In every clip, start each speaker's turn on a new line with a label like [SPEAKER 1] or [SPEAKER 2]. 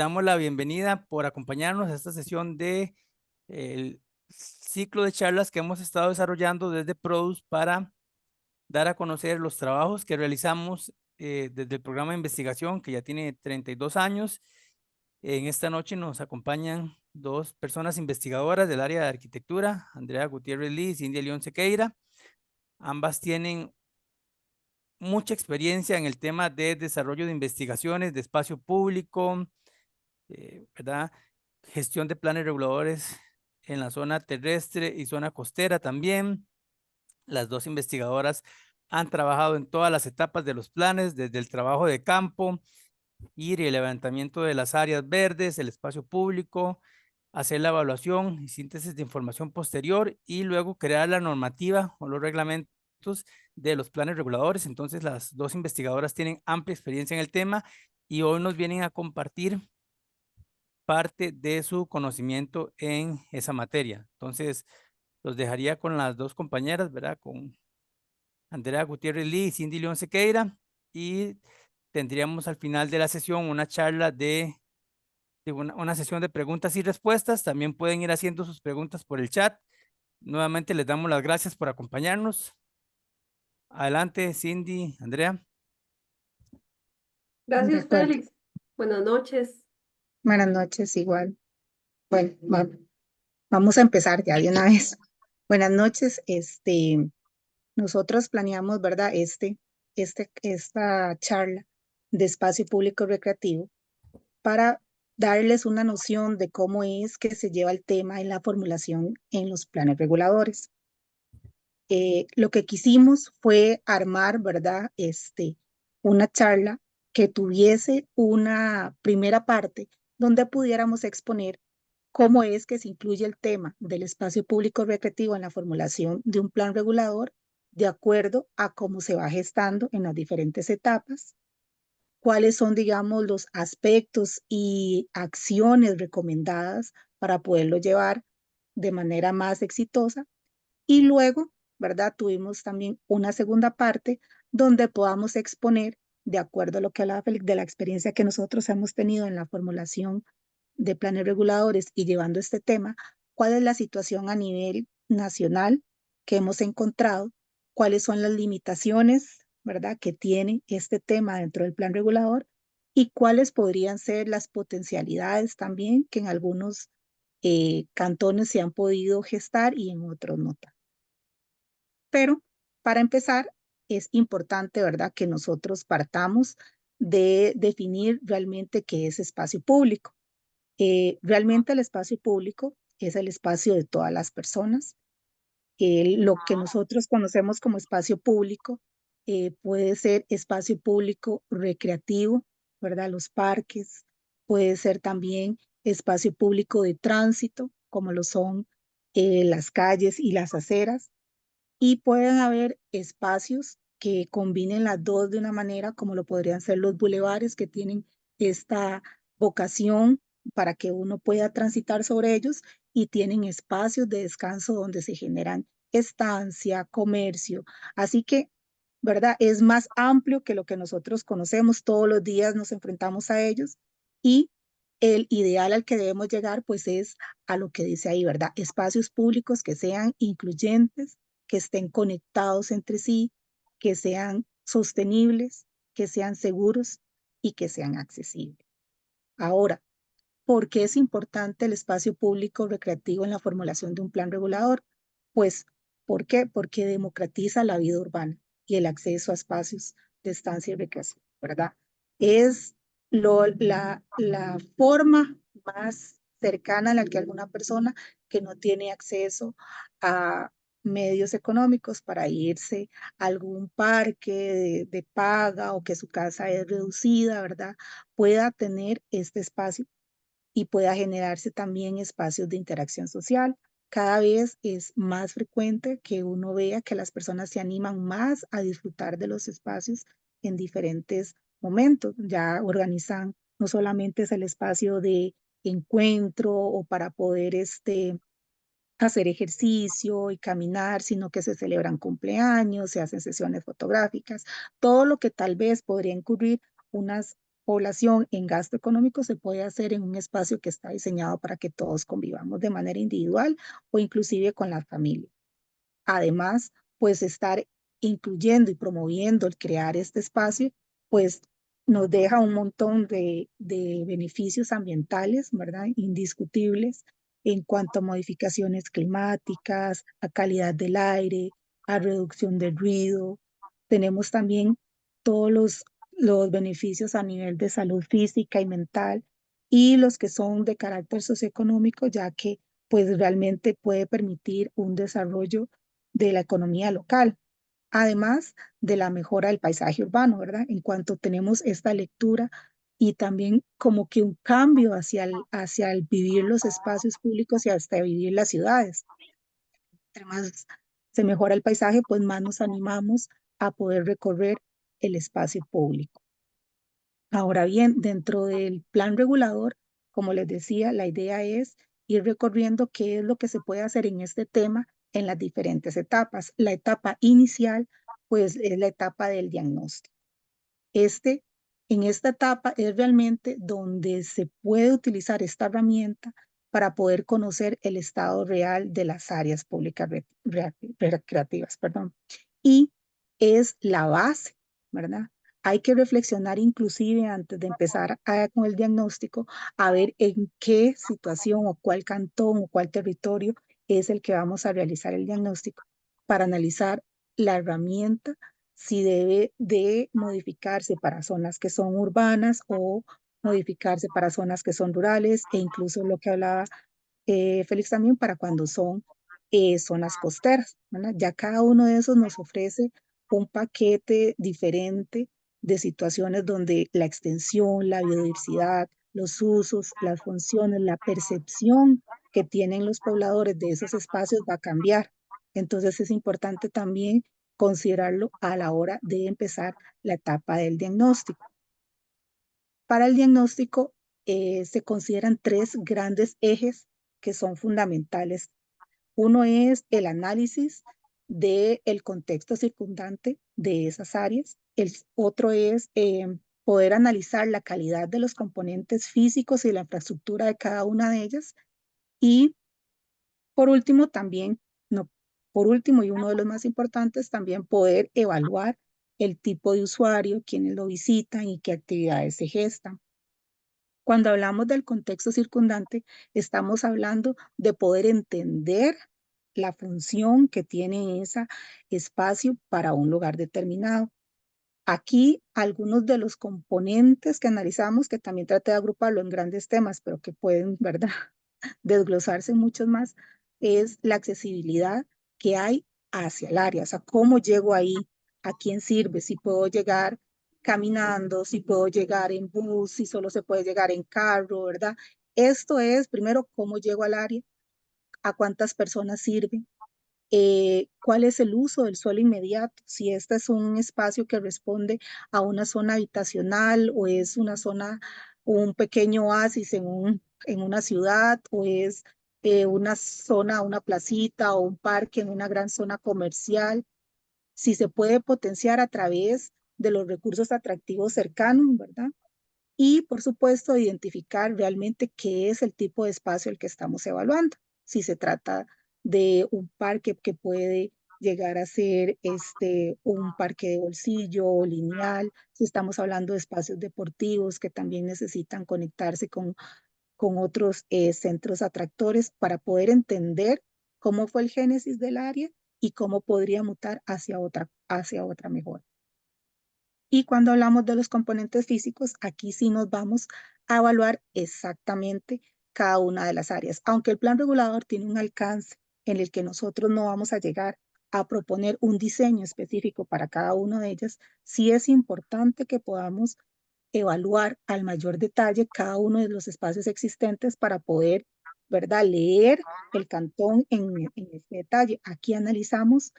[SPEAKER 1] damos la bienvenida por acompañarnos a esta sesión de el ciclo de charlas que hemos estado desarrollando desde Produce para dar a conocer los trabajos que realizamos desde el programa de investigación que ya tiene 32 años. En esta noche nos acompañan dos personas investigadoras del área de arquitectura, Andrea Gutiérrez Lee y Cindy León Sequeira. Ambas tienen mucha experiencia en el tema de desarrollo de investigaciones de espacio público, ¿verdad? Gestión de planes reguladores en la zona terrestre y zona costera también. Las dos investigadoras han trabajado en todas las etapas de los planes, desde el trabajo de campo, ir y el levantamiento de las áreas verdes, el espacio público, hacer la evaluación y síntesis de información posterior y luego crear la normativa o los reglamentos de los planes reguladores. Entonces, las dos investigadoras tienen amplia experiencia en el tema y hoy nos vienen a compartir parte de su conocimiento en esa materia. Entonces, los dejaría con las dos compañeras, ¿verdad? Con Andrea Gutiérrez Lee y Cindy León Sequeira, y tendríamos al final de la sesión una charla de una sesión de preguntas y respuestas. También pueden ir haciendo sus preguntas por el chat. Nuevamente les damos las gracias por acompañarnos. Adelante, Cindy, Andrea.
[SPEAKER 2] De
[SPEAKER 3] Gracias,
[SPEAKER 2] acuerdo.
[SPEAKER 3] Félix. Buenas noches.
[SPEAKER 2] Buenas noches, igual. Bueno, vamos a empezar ya de una vez. Buenas noches. Nosotros planeamos, ¿verdad? Esta charla de espacio público recreativo para darles una noción de cómo es que se lleva el tema en la formulación en los planes reguladores. Lo que quisimos fue armar, ¿verdad? Una charla que tuviese una primera parte donde pudiéramos exponer cómo es que se incluye el tema del espacio público recreativo en la formulación de un plan regulador de acuerdo a cómo se va gestando en las diferentes etapas, cuáles son, digamos, los aspectos y acciones recomendadas para poderlo llevar de manera más exitosa y luego, ¿verdad? Tuvimos también una segunda parte donde podamos exponer, de acuerdo a lo que hablaba Félix, de la experiencia que nosotros hemos tenido en la formulación de planes reguladores y llevando este tema, cuál es la situación a nivel nacional que hemos encontrado, cuáles son las limitaciones, ¿verdad?, que tiene este tema dentro del plan regulador y cuáles podrían ser las potencialidades también que en algunos cantones se han podido gestar y en otros no tanto. Pero para empezar, es importante, ¿verdad?, que nosotros partamos de definir realmente qué es espacio público. Realmente el espacio público es el espacio de todas las personas. Lo que nosotros conocemos como espacio público puede ser espacio público recreativo, ¿verdad? Los parques, puede ser también espacio público de tránsito, como lo son las calles y las aceras y pueden haber espacios que combinen las dos de una manera, como lo podrían ser los bulevares que tienen esta vocación para que uno pueda transitar sobre ellos y tienen espacios de descanso donde se generan estancia, comercio. Así que, ¿verdad? Es más amplio que lo que nosotros conocemos. Todos los días nos enfrentamos a ellos y el ideal al que debemos llegar, pues es a lo que dice ahí, ¿verdad? Espacios públicos que sean incluyentes, que estén conectados entre sí, que sean sostenibles, que sean seguros y que sean accesibles. Ahora, ¿por qué es importante el espacio público recreativo en la formulación de un plan regulador? Pues, ¿por qué? Porque democratiza la vida urbana y el acceso a espacios de estancia y recreación, ¿verdad? Es la forma más cercana a la que alguna persona que no tiene acceso a medios económicos para irse a algún parque de paga o que su casa es reducida, ¿verdad? Pueda tener este espacio y pueda generarse también espacios de interacción social. Cada vez es más frecuente que uno vea que las personas se animan más a disfrutar de los espacios en diferentes momentos. Ya organizan, no solamente es el espacio de encuentro o para poder hacer ejercicio y caminar, sino que se celebran cumpleaños, se hacen sesiones fotográficas, todo lo que tal vez podría incurrir unas población en gasto económico se puede hacer en un espacio que está diseñado para que todos convivamos de manera individual o inclusive con la familia. Además, pues estar incluyendo y promoviendo el crear este espacio, pues nos deja un montón de beneficios ambientales, ¿verdad? Indiscutibles en cuanto a modificaciones climáticas, a calidad del aire, a reducción del ruido. Tenemos también todos los beneficios a nivel de salud física y mental y los que son de carácter socioeconómico, ya que pues realmente puede permitir un desarrollo de la economía local, además de la mejora del paisaje urbano, ¿verdad? En cuanto tenemos esta lectura y también como que un cambio hacia el vivir los espacios públicos y hasta vivir las ciudades. Entre más se mejora el paisaje, pues más nos animamos a poder recorrer el espacio público. Ahora bien, dentro del plan regulador, como les decía, la idea es ir recorriendo qué es lo que se puede hacer en este tema en las diferentes etapas. La etapa inicial, pues, es la etapa del diagnóstico. En esta etapa es realmente donde se puede utilizar esta herramienta para poder conocer el estado real de las áreas públicas recreativas, perdón. Y es la base, ¿verdad? Hay que reflexionar inclusive antes de empezar con el diagnóstico, a ver en qué situación o cuál cantón o cuál territorio es el que vamos a realizar el diagnóstico para analizar la herramienta si debe de modificarse para zonas que son urbanas o modificarse para zonas que son rurales e incluso lo que hablaba Félix también para cuando son zonas costeras, ¿verdad? Ya cada uno de esos nos ofrece un paquete diferente de situaciones donde la extensión, la biodiversidad, los usos, las funciones, la percepción que tienen los pobladores de esos espacios va a cambiar. Entonces es importante también considerarlo a la hora de empezar la etapa del diagnóstico. Para el diagnóstico se consideran tres grandes ejes que son fundamentales. Uno es el análisis del contexto circundante de esas áreas. El otro es poder analizar la calidad de los componentes físicos y la infraestructura de cada una de ellas. Y por último, también, no, por último y uno de los más importantes, también poder evaluar el tipo de usuario, quienes lo visitan y qué actividades se gestan. Cuando hablamos del contexto circundante, estamos hablando de poder entender la función que tiene ese espacio para un lugar determinado. Aquí algunos de los componentes que analizamos, que también traté de agruparlo en grandes temas, pero que pueden, ¿verdad?, desglosarse muchos más, es la accesibilidad que hay hacia el área, o sea, cómo llego ahí, a quién sirve, si puedo llegar caminando, si puedo llegar en bus, si solo se puede llegar en carro, ¿verdad? Esto es, primero, cómo llego al área, a cuántas personas sirve, cuál es el uso del suelo inmediato, si este es un espacio que responde a una zona habitacional o es una zona, un pequeño oasis en una ciudad o es una zona, una placita o un parque en una gran zona comercial, si se puede potenciar a través de los recursos atractivos cercanos, ¿verdad? Y, por supuesto, identificar realmente qué es el tipo de espacio el que estamos evaluando. Si se trata de un parque que puede llegar a ser un parque de bolsillo o lineal, si estamos hablando de espacios deportivos que también necesitan conectarse con otros centros atractores para poder entender cómo fue el génesis del área y cómo podría mutar hacia otra mejora. Y cuando hablamos de los componentes físicos, aquí sí nos vamos a evaluar exactamente cada una de las áreas. Aunque el plan regulador tiene un alcance en el que nosotros no vamos a llegar a proponer un diseño específico para cada una de ellas, sí es importante que podamos evaluar al mayor detalle cada uno de los espacios existentes para poder, ¿verdad?, leer el cantón en este detalle. Aquí analizamos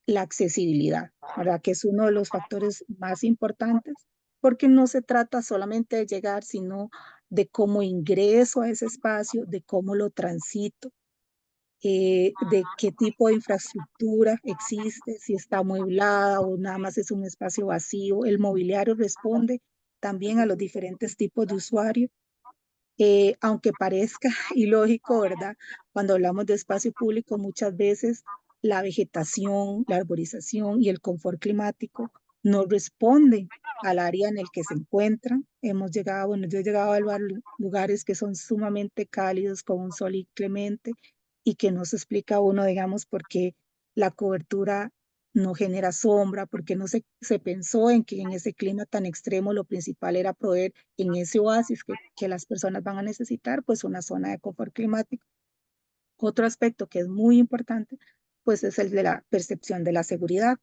[SPEAKER 2] la accesibilidad, ¿verdad? Que es uno de los factores más importantes, porque no se trata solamente de llegar, sino de cómo ingreso a ese espacio, de cómo lo transito, de qué tipo de infraestructura existe, si está amueblada o nada más es un espacio vacío. El mobiliario responde también a los diferentes tipos de usuarios. Aunque parezca ilógico, ¿verdad? Cuando hablamos de espacio público, muchas veces la vegetación, la arborización y el confort climático no responden al área en el que se encuentran. Hemos llegado, bueno, yo he llegado a lugares que son sumamente cálidos, con un sol inclemente, y que no se explica a uno, digamos, por qué la cobertura no genera sombra, porque no se pensó en que en ese clima tan extremo lo principal era proveer en ese oasis que las personas van a necesitar, pues una zona de confort climático. Otro aspecto que es muy importante, pues es el de la percepción de la seguridad.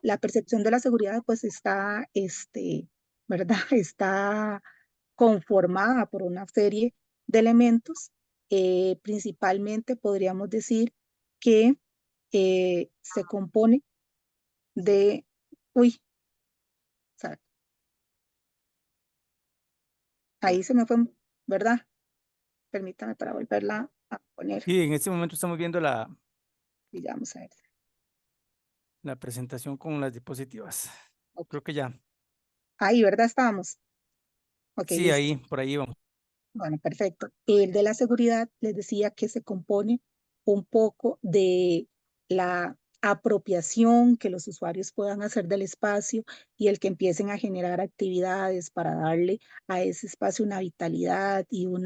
[SPEAKER 2] La percepción de la seguridad, pues está, ¿verdad? Está conformada por una serie de elementos. Principalmente podríamos decir que se compone de, uy, sa- ahí se me fue, ¿verdad? Permítame para volverla a poner
[SPEAKER 1] Sí, en este momento estamos viendo
[SPEAKER 2] y ya vamos a ver.
[SPEAKER 1] la presentación con las diapositivas.
[SPEAKER 2] Ok.
[SPEAKER 1] Creo que ya.
[SPEAKER 2] Ahí, ¿verdad? Estábamos. Ok,
[SPEAKER 1] Sí,
[SPEAKER 2] listo.
[SPEAKER 1] ahí, por ahí vamos.
[SPEAKER 2] Bueno, perfecto. El de la seguridad les decía que se compone un poco de la apropiación que los usuarios puedan hacer del espacio y el que empiecen a generar actividades para darle a ese espacio una vitalidad y un,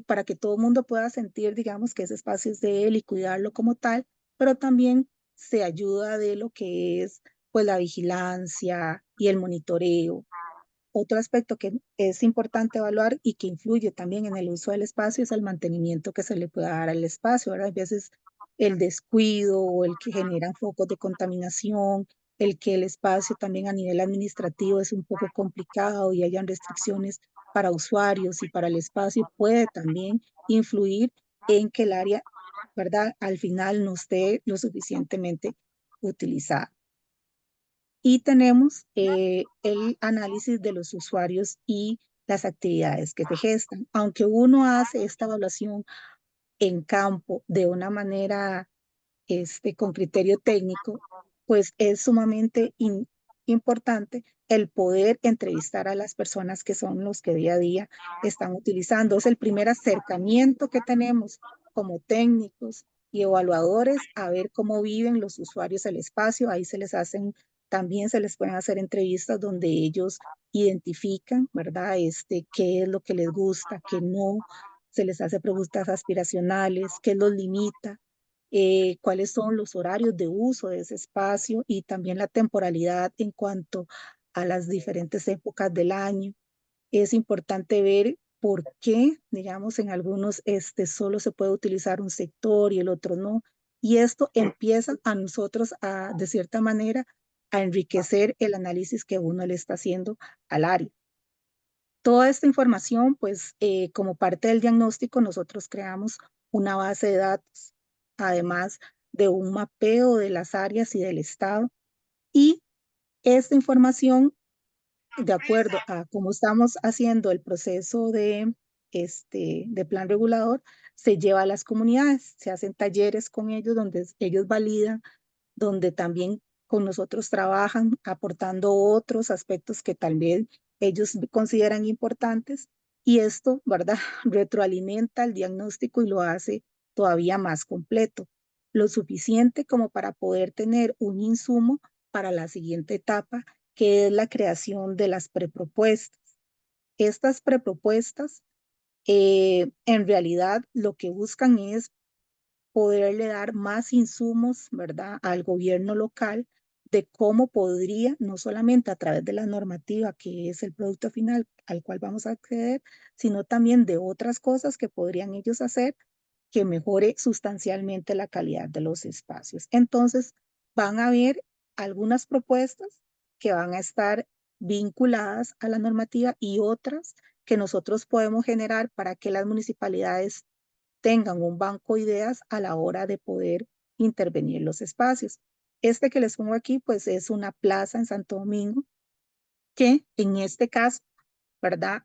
[SPEAKER 2] para que todo el mundo pueda sentir, digamos, que ese espacio es de él y cuidarlo como tal, pero también se ayuda de lo que es pues la vigilancia y el monitoreo. Otro aspecto que es importante evaluar y que influye también en el uso del espacio es el mantenimiento que se le pueda dar al espacio, ¿verdad? A veces el descuido o el que generan focos de contaminación, el que el espacio también a nivel administrativo es un poco complicado y hayan restricciones para usuarios y para el espacio puede también influir en que el área, ¿verdad? Al final no esté lo suficientemente utilizada. Y tenemos el análisis de los usuarios y las actividades que se gestan. Aunque uno hace esta evaluación en campo de una manera con criterio técnico, pues es sumamente importante el poder entrevistar a las personas que son los que día a día están utilizando. Es el primer acercamiento que tenemos como técnicos y evaluadores a ver cómo viven los usuarios el espacio. Ahí también se les pueden hacer entrevistas donde ellos identifican, ¿verdad? Qué es lo que les gusta, qué no. Se les hace preguntas aspiracionales, qué los limita, cuáles son los horarios de uso de ese espacio y también la temporalidad en cuanto a las diferentes épocas del año. Es importante ver por qué, digamos, en algunos solo se puede utilizar un sector y el otro no. Y esto empieza a nosotros de cierta manera, a enriquecer el análisis que uno le está haciendo al área. Toda esta información, pues como parte del diagnóstico, nosotros creamos una base de datos, además de un mapeo de las áreas y del estado. Y esta información, de acuerdo a cómo estamos haciendo el proceso de plan regulador, se lleva a las comunidades, se hacen talleres con ellos donde ellos validan, donde también con nosotros trabajan aportando otros aspectos que también ellos consideran importantes y esto, ¿verdad? Retroalimenta el diagnóstico y lo hace todavía más completo, lo suficiente como para poder tener un insumo para la siguiente etapa, que es la creación de las prepropuestas. Estas prepropuestas en realidad lo que buscan es poderle dar más insumos, ¿verdad?, al gobierno local de cómo podría, no solamente a través de la normativa, que es el producto final al cual vamos a acceder, sino también de otras cosas que podrían ellos hacer que mejore sustancialmente la calidad de los espacios. Entonces, van a haber algunas propuestas que van a estar vinculadas a la normativa y otras que nosotros podemos generar para que las municipalidades tengan un banco de ideas a la hora de poder intervenir los espacios. Este que les pongo aquí, pues es una plaza en Santo Domingo, que en este caso, ¿verdad?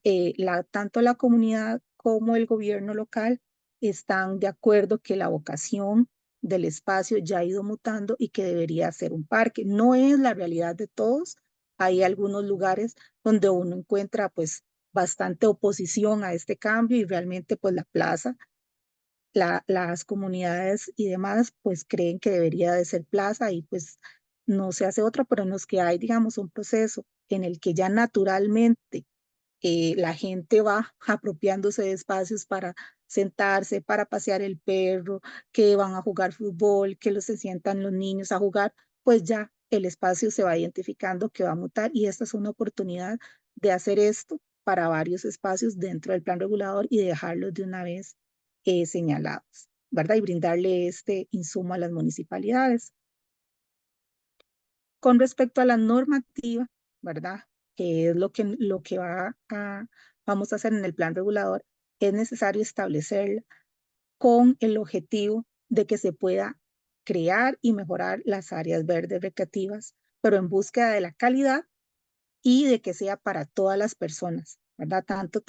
[SPEAKER 2] Tanto la comunidad como el gobierno local están de acuerdo que la vocación del espacio ya ha ido mutando y que debería ser un parque. No es la realidad de todos. Hay algunos lugares donde uno encuentra pues bastante oposición a este cambio y realmente pues la plaza, las comunidades y demás pues creen que debería de ser plaza y pues no se hace otra, pero en los que hay digamos un proceso en el que ya naturalmente la gente va apropiándose de espacios para sentarse, para pasear el perro, que van a jugar fútbol, que se sientan los niños a jugar, pues ya el espacio se va identificando que va a mutar y esta es una oportunidad de hacer esto para varios espacios dentro del plan regulador y dejarlos de una vez señalados, ¿verdad? Y brindarle este insumo a las municipalidades. Con respecto a la normativa, ¿verdad? Que es lo que vamos a hacer en el plan regulador, es necesario establecerla con el objetivo de que se pueda crear y mejorar las áreas verdes recreativas, pero en búsqueda de la calidad y de que sea para todas las personas, ¿verdad? Tanto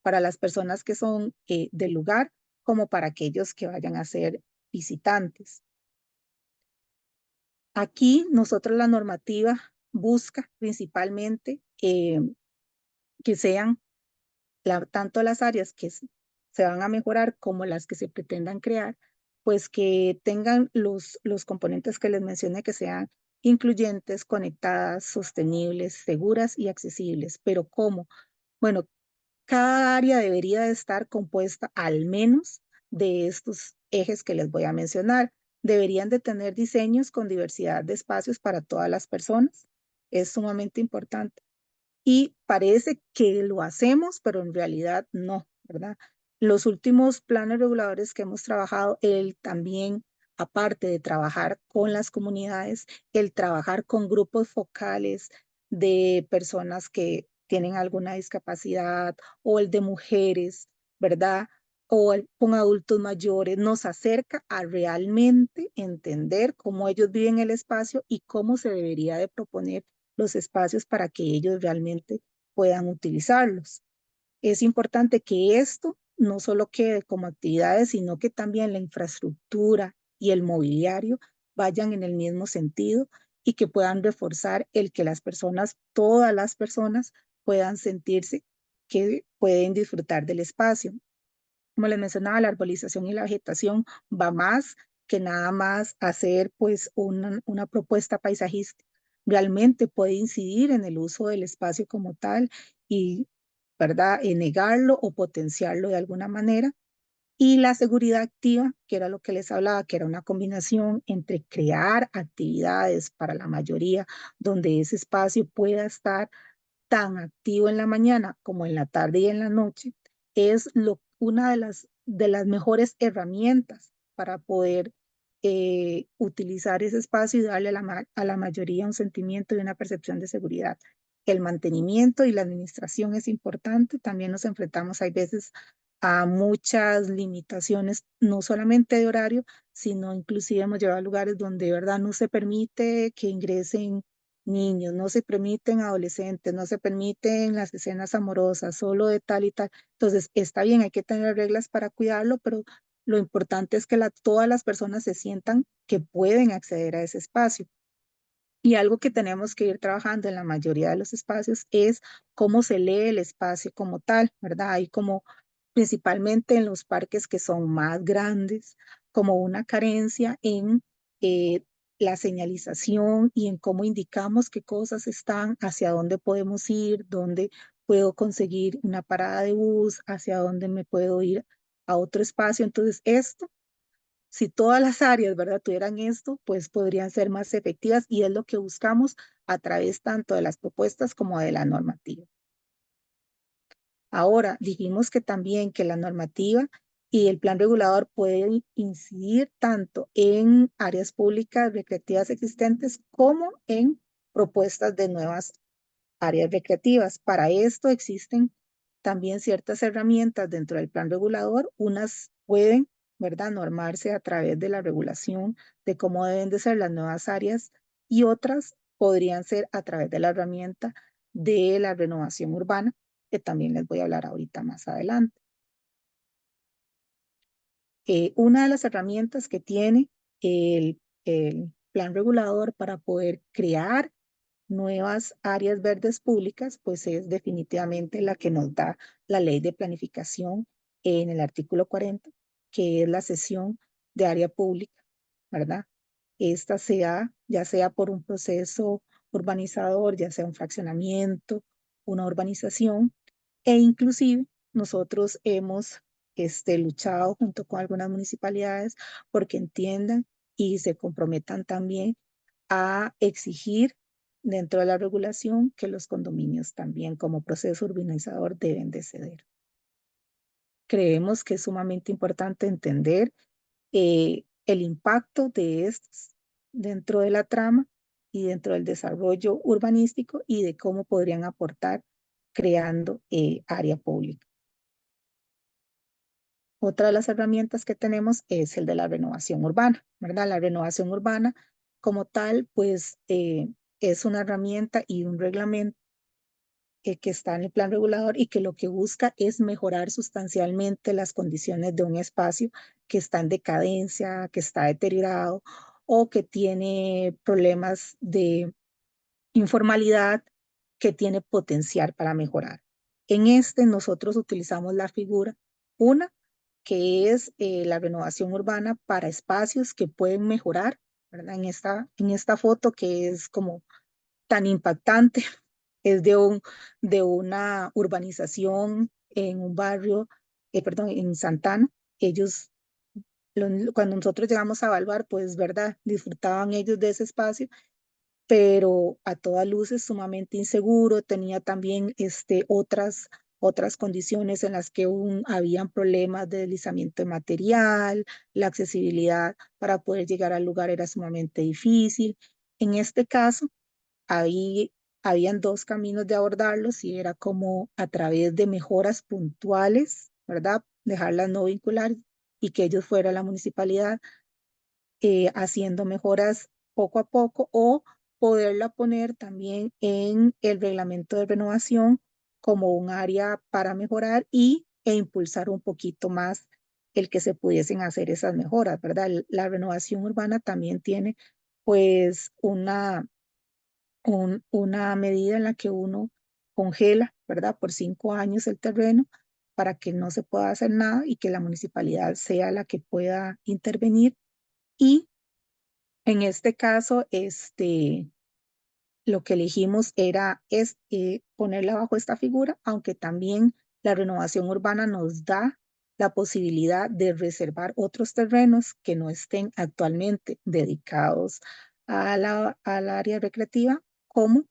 [SPEAKER 2] para las personas que son del lugar como para aquellos que vayan a ser visitantes. Aquí nosotros la normativa busca principalmente que sean tanto las áreas que se van a mejorar como las que se pretendan crear, pues que tengan los componentes que les mencioné, que sean incluyentes, conectadas, sostenibles, seguras y accesibles. Pero ¿cómo? Bueno, cada área debería de estar compuesta al menos de estos ejes que les voy a mencionar. Deberían de tener diseños con diversidad de espacios para todas las personas. Es sumamente importante. Y parece que lo hacemos, pero en realidad no, ¿verdad? Los últimos planes reguladores que hemos trabajado, él también, aparte de trabajar con las comunidades, el trabajar con grupos focales de personas que tienen alguna discapacidad o el de mujeres, ¿verdad? O con adultos mayores, nos acerca a realmente entender cómo ellos viven el espacio y cómo se debería de proponer los espacios para que ellos realmente puedan utilizarlos. Es importante que esto no solo quede como actividades, sino que también la infraestructura y el mobiliario vayan en el mismo sentido y que puedan reforzar el que las personas, todas las personas, puedan sentirse que pueden disfrutar del espacio. Como les mencionaba, la arbolización y la vegetación va más que nada más hacer pues una propuesta paisajística. Realmente puede incidir en el uso del espacio como tal y, ¿verdad?, negarlo o potenciarlo de alguna manera. Y la seguridad activa, que era lo que les hablaba, que era una combinación entre crear actividades para la mayoría, donde ese espacio pueda estar tan activo en la mañana como en la tarde y en la noche, es una de las mejores herramientas para poder utilizar ese espacio y darle a la mayoría un sentimiento y una percepción de seguridad. El mantenimiento y la administración es importante. También nos enfrentamos, hay veces, a muchas limitaciones, no solamente de horario, sino inclusive hemos llevado a lugares donde de verdad no se permite que ingresen niños, no se permiten adolescentes, no se permiten las escenas amorosas, solo de tal y tal. Entonces, está bien, hay que tener reglas para cuidarlo, pero lo importante es que todas las personas se sientan que pueden acceder a ese espacio. Y algo que tenemos que ir trabajando en la mayoría de los espacios es cómo se lee el espacio como tal, ¿verdad? Hay como principalmente en los parques que son más grandes, como una carencia en eh, la señalización y en cómo indicamos qué cosas están, hacia dónde podemos ir, dónde puedo conseguir una parada de bus, hacia dónde me puedo ir a otro espacio. Entonces, esto si todas las áreas, ¿verdad?, tuvieran esto, pues podrían ser más efectivas y es lo que buscamos a través tanto de las propuestas como de la normativa. Ahora, dijimos que también que la normativa y el plan regulador pueden incidir tanto en áreas públicas recreativas existentes como en propuestas de nuevas áreas recreativas. Para esto existen también ciertas herramientas dentro del plan regulador. Unas pueden, ¿verdad?, normarse a través de la regulación de cómo deben de ser las nuevas áreas y otras podrían ser a través de la herramienta de la renovación urbana, que también les voy a hablar ahorita más adelante. Una de las herramientas que tiene el plan regulador para poder crear nuevas áreas verdes públicas, pues es definitivamente la que nos da la ley de planificación en el artículo 40, que es la cesión de área pública, ¿verdad? Esta sea, ya sea por un proceso urbanizador, ya sea un fraccionamiento, una urbanización, e inclusive nosotros hemos luchado junto con algunas municipalidades porque entiendan y se comprometan también a exigir dentro de la regulación que los condominios también como proceso urbanizador deben de ceder. Creemos que es sumamente importante entender el impacto de estos dentro de la trama y dentro del desarrollo urbanístico y de cómo podrían aportar creando área pública. Otra de las herramientas que tenemos es el de la renovación urbana, ¿verdad? La renovación urbana como tal, pues es una herramienta y un reglamento que está en el plan regulador y que lo que busca es mejorar sustancialmente las condiciones de un espacio que está en decadencia, que está deteriorado o que tiene problemas de informalidad, que tiene potencial para mejorar. En este nosotros utilizamos la figura, una que es la renovación urbana para espacios que pueden mejorar, ¿verdad? En esta foto que es como tan impactante, es de una urbanización en un barrio, perdón, en Santana. Ellos, cuando nosotros llegamos a evaluar, pues, ¿verdad? Disfrutaban ellos de ese espacio, pero a todas luces sumamente inseguro, tenía también otras condiciones en las que habían problemas de deslizamiento de material, la accesibilidad para poder llegar al lugar era sumamente difícil. En este caso, ahí habían dos caminos de abordarlos y era como a través de mejoras puntuales, ¿verdad? Dejarlas no vincular y que ellos fuera la municipalidad haciendo mejoras poco a poco o poderla poner también en el reglamento de renovación como un área para mejorar e impulsar un poquito más el que se pudiesen hacer esas mejoras, ¿verdad? La renovación urbana también tiene pues una medida en la que uno congela, ¿verdad? Por 5 años el terreno para que no se pueda hacer nada y que la municipalidad sea la que pueda intervenir. Y en este caso, lo que elegimos es ponerla bajo esta figura, aunque también la renovación urbana nos da la posibilidad de reservar otros terrenos que no estén actualmente dedicados al área recreativa, como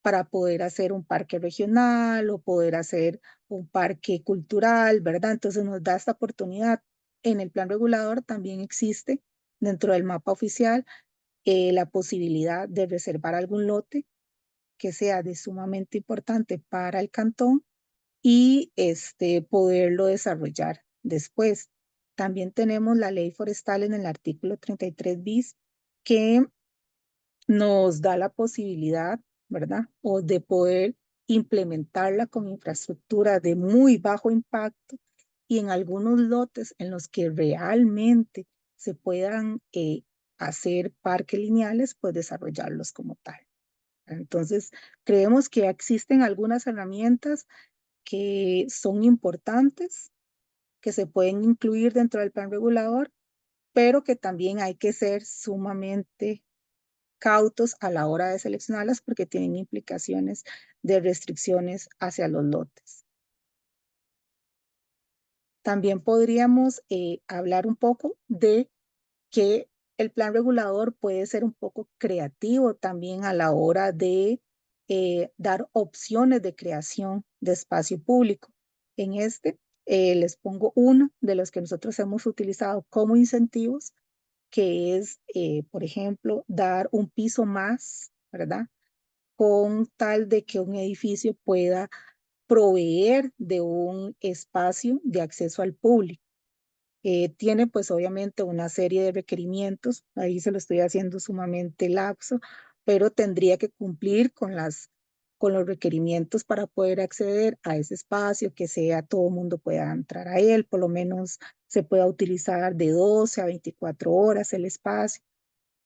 [SPEAKER 2] para poder hacer un parque regional o poder hacer un parque cultural, ¿verdad? Entonces nos da esta oportunidad. En el plan regulador también existe dentro del mapa oficial la posibilidad de reservar algún lote que sea de sumamente importante para el cantón y poderlo desarrollar después. También tenemos la ley forestal en el artículo 33 bis que nos da la posibilidad, ¿verdad? O de poder implementarla con infraestructura de muy bajo impacto y en algunos lotes en los que realmente se puedan hacer parques lineales, pues desarrollarlos como tal. Entonces, creemos que existen algunas herramientas que son importantes, que se pueden incluir dentro del plan regulador, pero que también hay que ser sumamente cautos a la hora de seleccionarlas porque tienen implicaciones de restricciones hacia los lotes. También podríamos hablar un poco de que el plan regulador puede ser un poco creativo también a la hora de dar opciones de creación de espacio público. En les pongo uno de los que nosotros hemos utilizado como incentivos, que es, por ejemplo, dar un piso más, ¿verdad? Con tal de que un edificio pueda proveer de un espacio de acceso al público. Tiene pues obviamente una serie de requerimientos, ahí se lo estoy haciendo sumamente lapso, pero tendría que cumplir con las con los requerimientos para poder acceder a ese espacio, que sea todo el mundo pueda entrar a él, por lo menos se pueda utilizar de 12 a 24 horas el espacio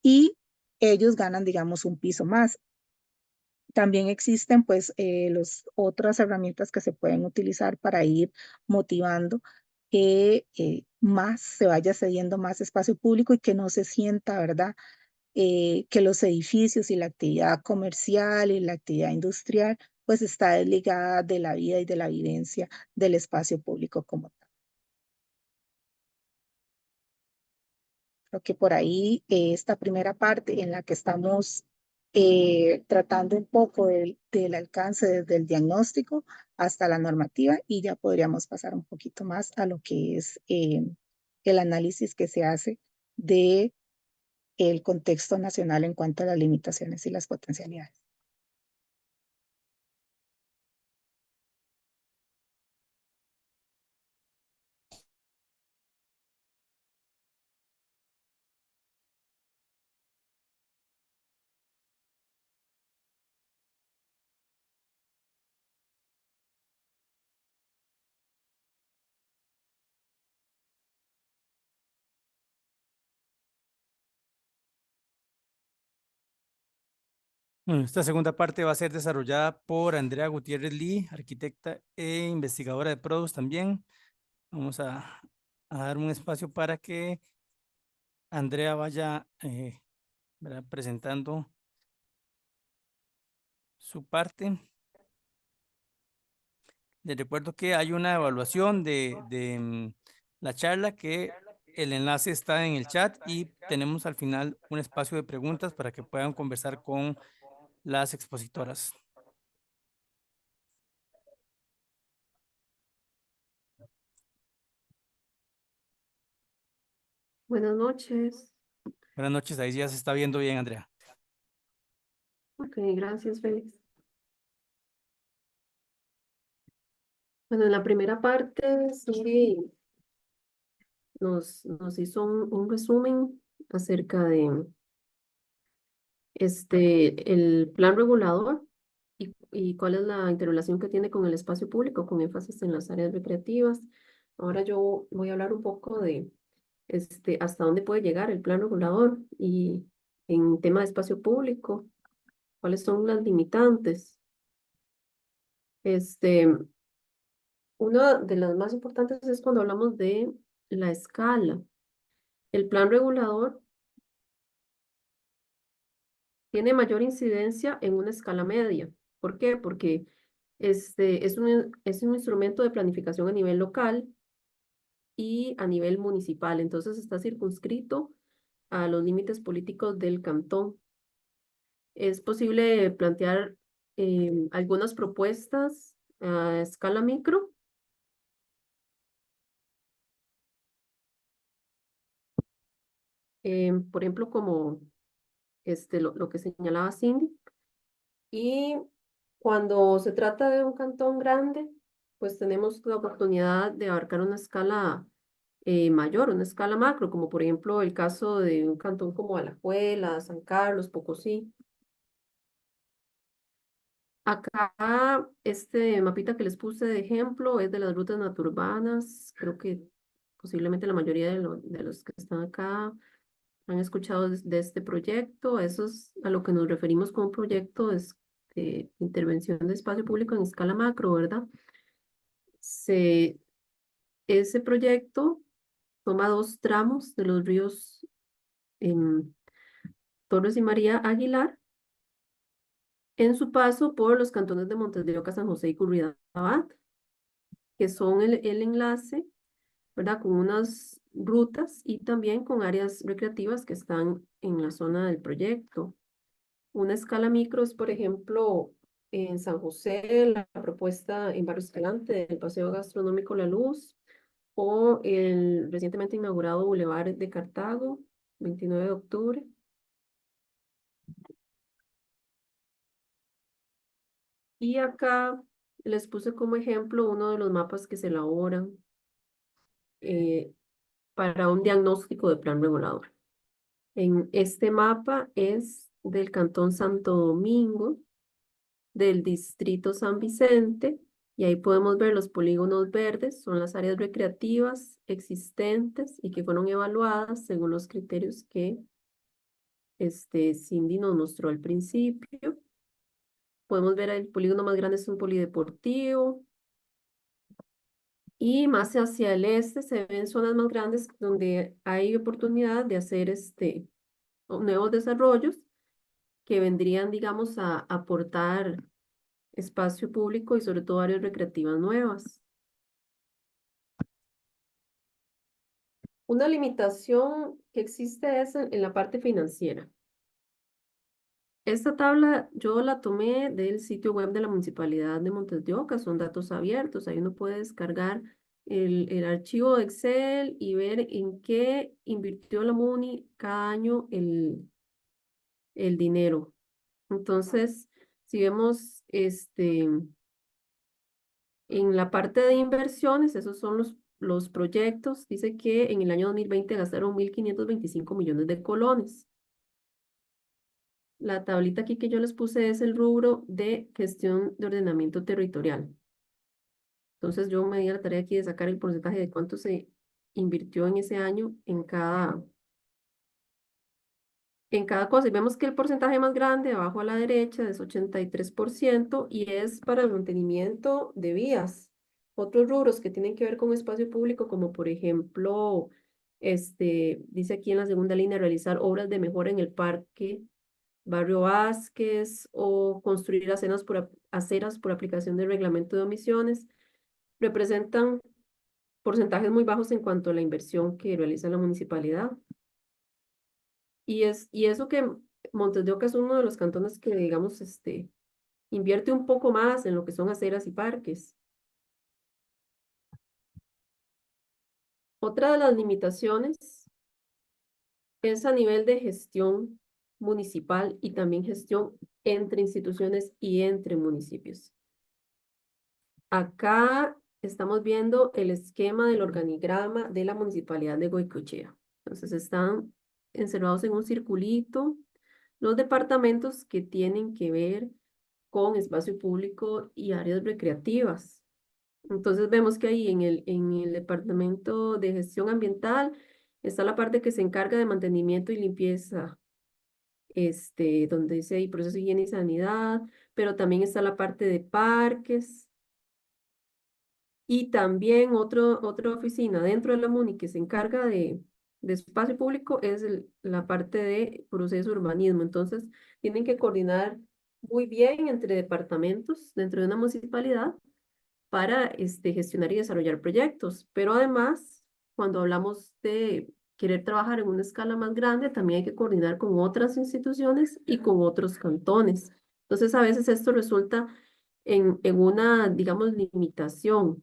[SPEAKER 2] y ellos ganan, digamos, un piso más. También existen pues otras herramientas que se pueden utilizar para ir motivando que más se vaya cediendo más espacio público y que no se sienta, ¿verdad? Que los edificios y la actividad comercial y la actividad industrial pues está desligada de la vida y de la vivencia del espacio público como tal. Creo que por ahí esta primera parte en la que estamos tratando un poco del alcance desde el diagnóstico hasta la normativa y ya podríamos pasar un poquito más a lo que es el análisis que se hace de el contexto nacional en cuanto a las limitaciones y las potencialidades.
[SPEAKER 1] Bueno, esta segunda parte va a ser desarrollada por Andrea Gutiérrez Lee, arquitecta e investigadora de PRODUS también. Vamos a dar un espacio para que Andrea vaya ¿verdad? Presentando su parte. Les recuerdo que hay una evaluación de la charla, que el enlace está en el chat y tenemos al final un espacio de preguntas para que puedan conversar con las expositoras.
[SPEAKER 3] Buenas noches.
[SPEAKER 1] Buenas noches, ahí ya se está viendo bien, Andrea.
[SPEAKER 3] Ok, gracias, Félix. Bueno, en la primera parte sí nos hizo un resumen acerca de el plan regulador y cuál es la interrelación que tiene con el espacio público, con énfasis en las áreas recreativas. Ahora yo voy a hablar un poco de hasta dónde puede llegar el plan regulador y en tema de espacio público, cuáles son las limitantes. Una de las más importantes es cuando hablamos de la escala. El plan regulador tiene mayor incidencia en una escala media. ¿Por qué? Porque es un instrumento de planificación a nivel local y a nivel municipal. Entonces está circunscrito a los límites políticos del cantón. Es posible plantear algunas propuestas a escala micro. Por ejemplo, como lo que señalaba Cindy. Y cuando se trata de un cantón grande, pues tenemos la oportunidad de abarcar una escala mayor, una escala macro, como por ejemplo el caso de un cantón como Alajuela, San Carlos, Pocosí. Acá, este mapita que les puse de ejemplo es de las rutas naturbanas. Creo que posiblemente la mayoría de los que están acá han escuchado de este proyecto. Eso es a lo que nos referimos con un proyecto de intervención de espacio público en escala macro, ¿verdad? Ese proyecto toma dos tramos de los ríos Torres y María Aguilar en su paso por los cantones de Montes de Oca, San José y Curridabat, que son el enlace, ¿verdad? Con unas rutas y también con áreas recreativas que están en la zona del proyecto. Una escala micro es, por ejemplo, en San José, la propuesta en Barrio Escalante del Paseo Gastronómico La Luz, o el recientemente inaugurado Boulevard de Cartago, 29 de octubre. Y acá les puse como ejemplo uno de los mapas que se elaboran para un diagnóstico de plan regulador. En este mapa es del Cantón Santo Domingo del distrito San Vicente, y ahí podemos ver los polígonos verdes, son las áreas recreativas existentes y que fueron evaluadas según los criterios que Cindy nos mostró al principio. Podemos ver el polígono más grande es un polideportivo. Y más hacia el este se ven zonas más grandes donde hay oportunidad de hacer nuevos desarrollos que vendrían, digamos, a aportar espacio público y sobre todo áreas recreativas nuevas. Una limitación que existe es en la parte financiera. Esta tabla yo la tomé del sitio web de la Municipalidad de Montes de Oca, son datos abiertos, ahí uno puede descargar el archivo de Excel y ver en qué invirtió la MUNI cada año el dinero. Entonces, si vemos en la parte de inversiones, esos son los proyectos, dice que en el año 2020 gastaron 1.525 millones de colones. La tablita aquí que yo les puse es el rubro de gestión de ordenamiento territorial. Entonces yo me di a la tarea aquí de sacar el porcentaje de cuánto se invirtió en ese año en cada cosa. Y vemos que el porcentaje más grande, abajo a la derecha, es 83% y es para el mantenimiento de vías. Otros rubros que tienen que ver con espacio público, como por ejemplo, dice aquí en la segunda línea, realizar obras de mejora en el parque Barrio Vázquez o construir aceras por aplicación del reglamento de omisiones, representan porcentajes muy bajos en cuanto a la inversión que realiza la municipalidad. Y eso que Montes de Oca es uno de los cantones que, digamos, invierte un poco más en lo que son aceras y parques. Otra de las limitaciones es a nivel de gestión municipal y también gestión entre instituciones y entre municipios. Acá estamos viendo el esquema del organigrama de la Municipalidad de Goicoechea. Entonces están encerrados en un circulito los departamentos que tienen que ver con espacio público y áreas recreativas. Entonces vemos que ahí en el departamento de gestión ambiental está la parte que se encarga de mantenimiento y limpieza, donde dice ahí proceso de higiene y sanidad, pero también está la parte de parques y también otra oficina dentro de la MUNI que se encarga de espacio público es la parte de proceso de urbanismo. Entonces tienen que coordinar muy bien entre departamentos dentro de una municipalidad para gestionar y desarrollar proyectos. Pero además, cuando hablamos de querer trabajar en una escala más grande, también hay que coordinar con otras instituciones y con otros cantones. Entonces, a veces esto resulta en una, digamos, limitación.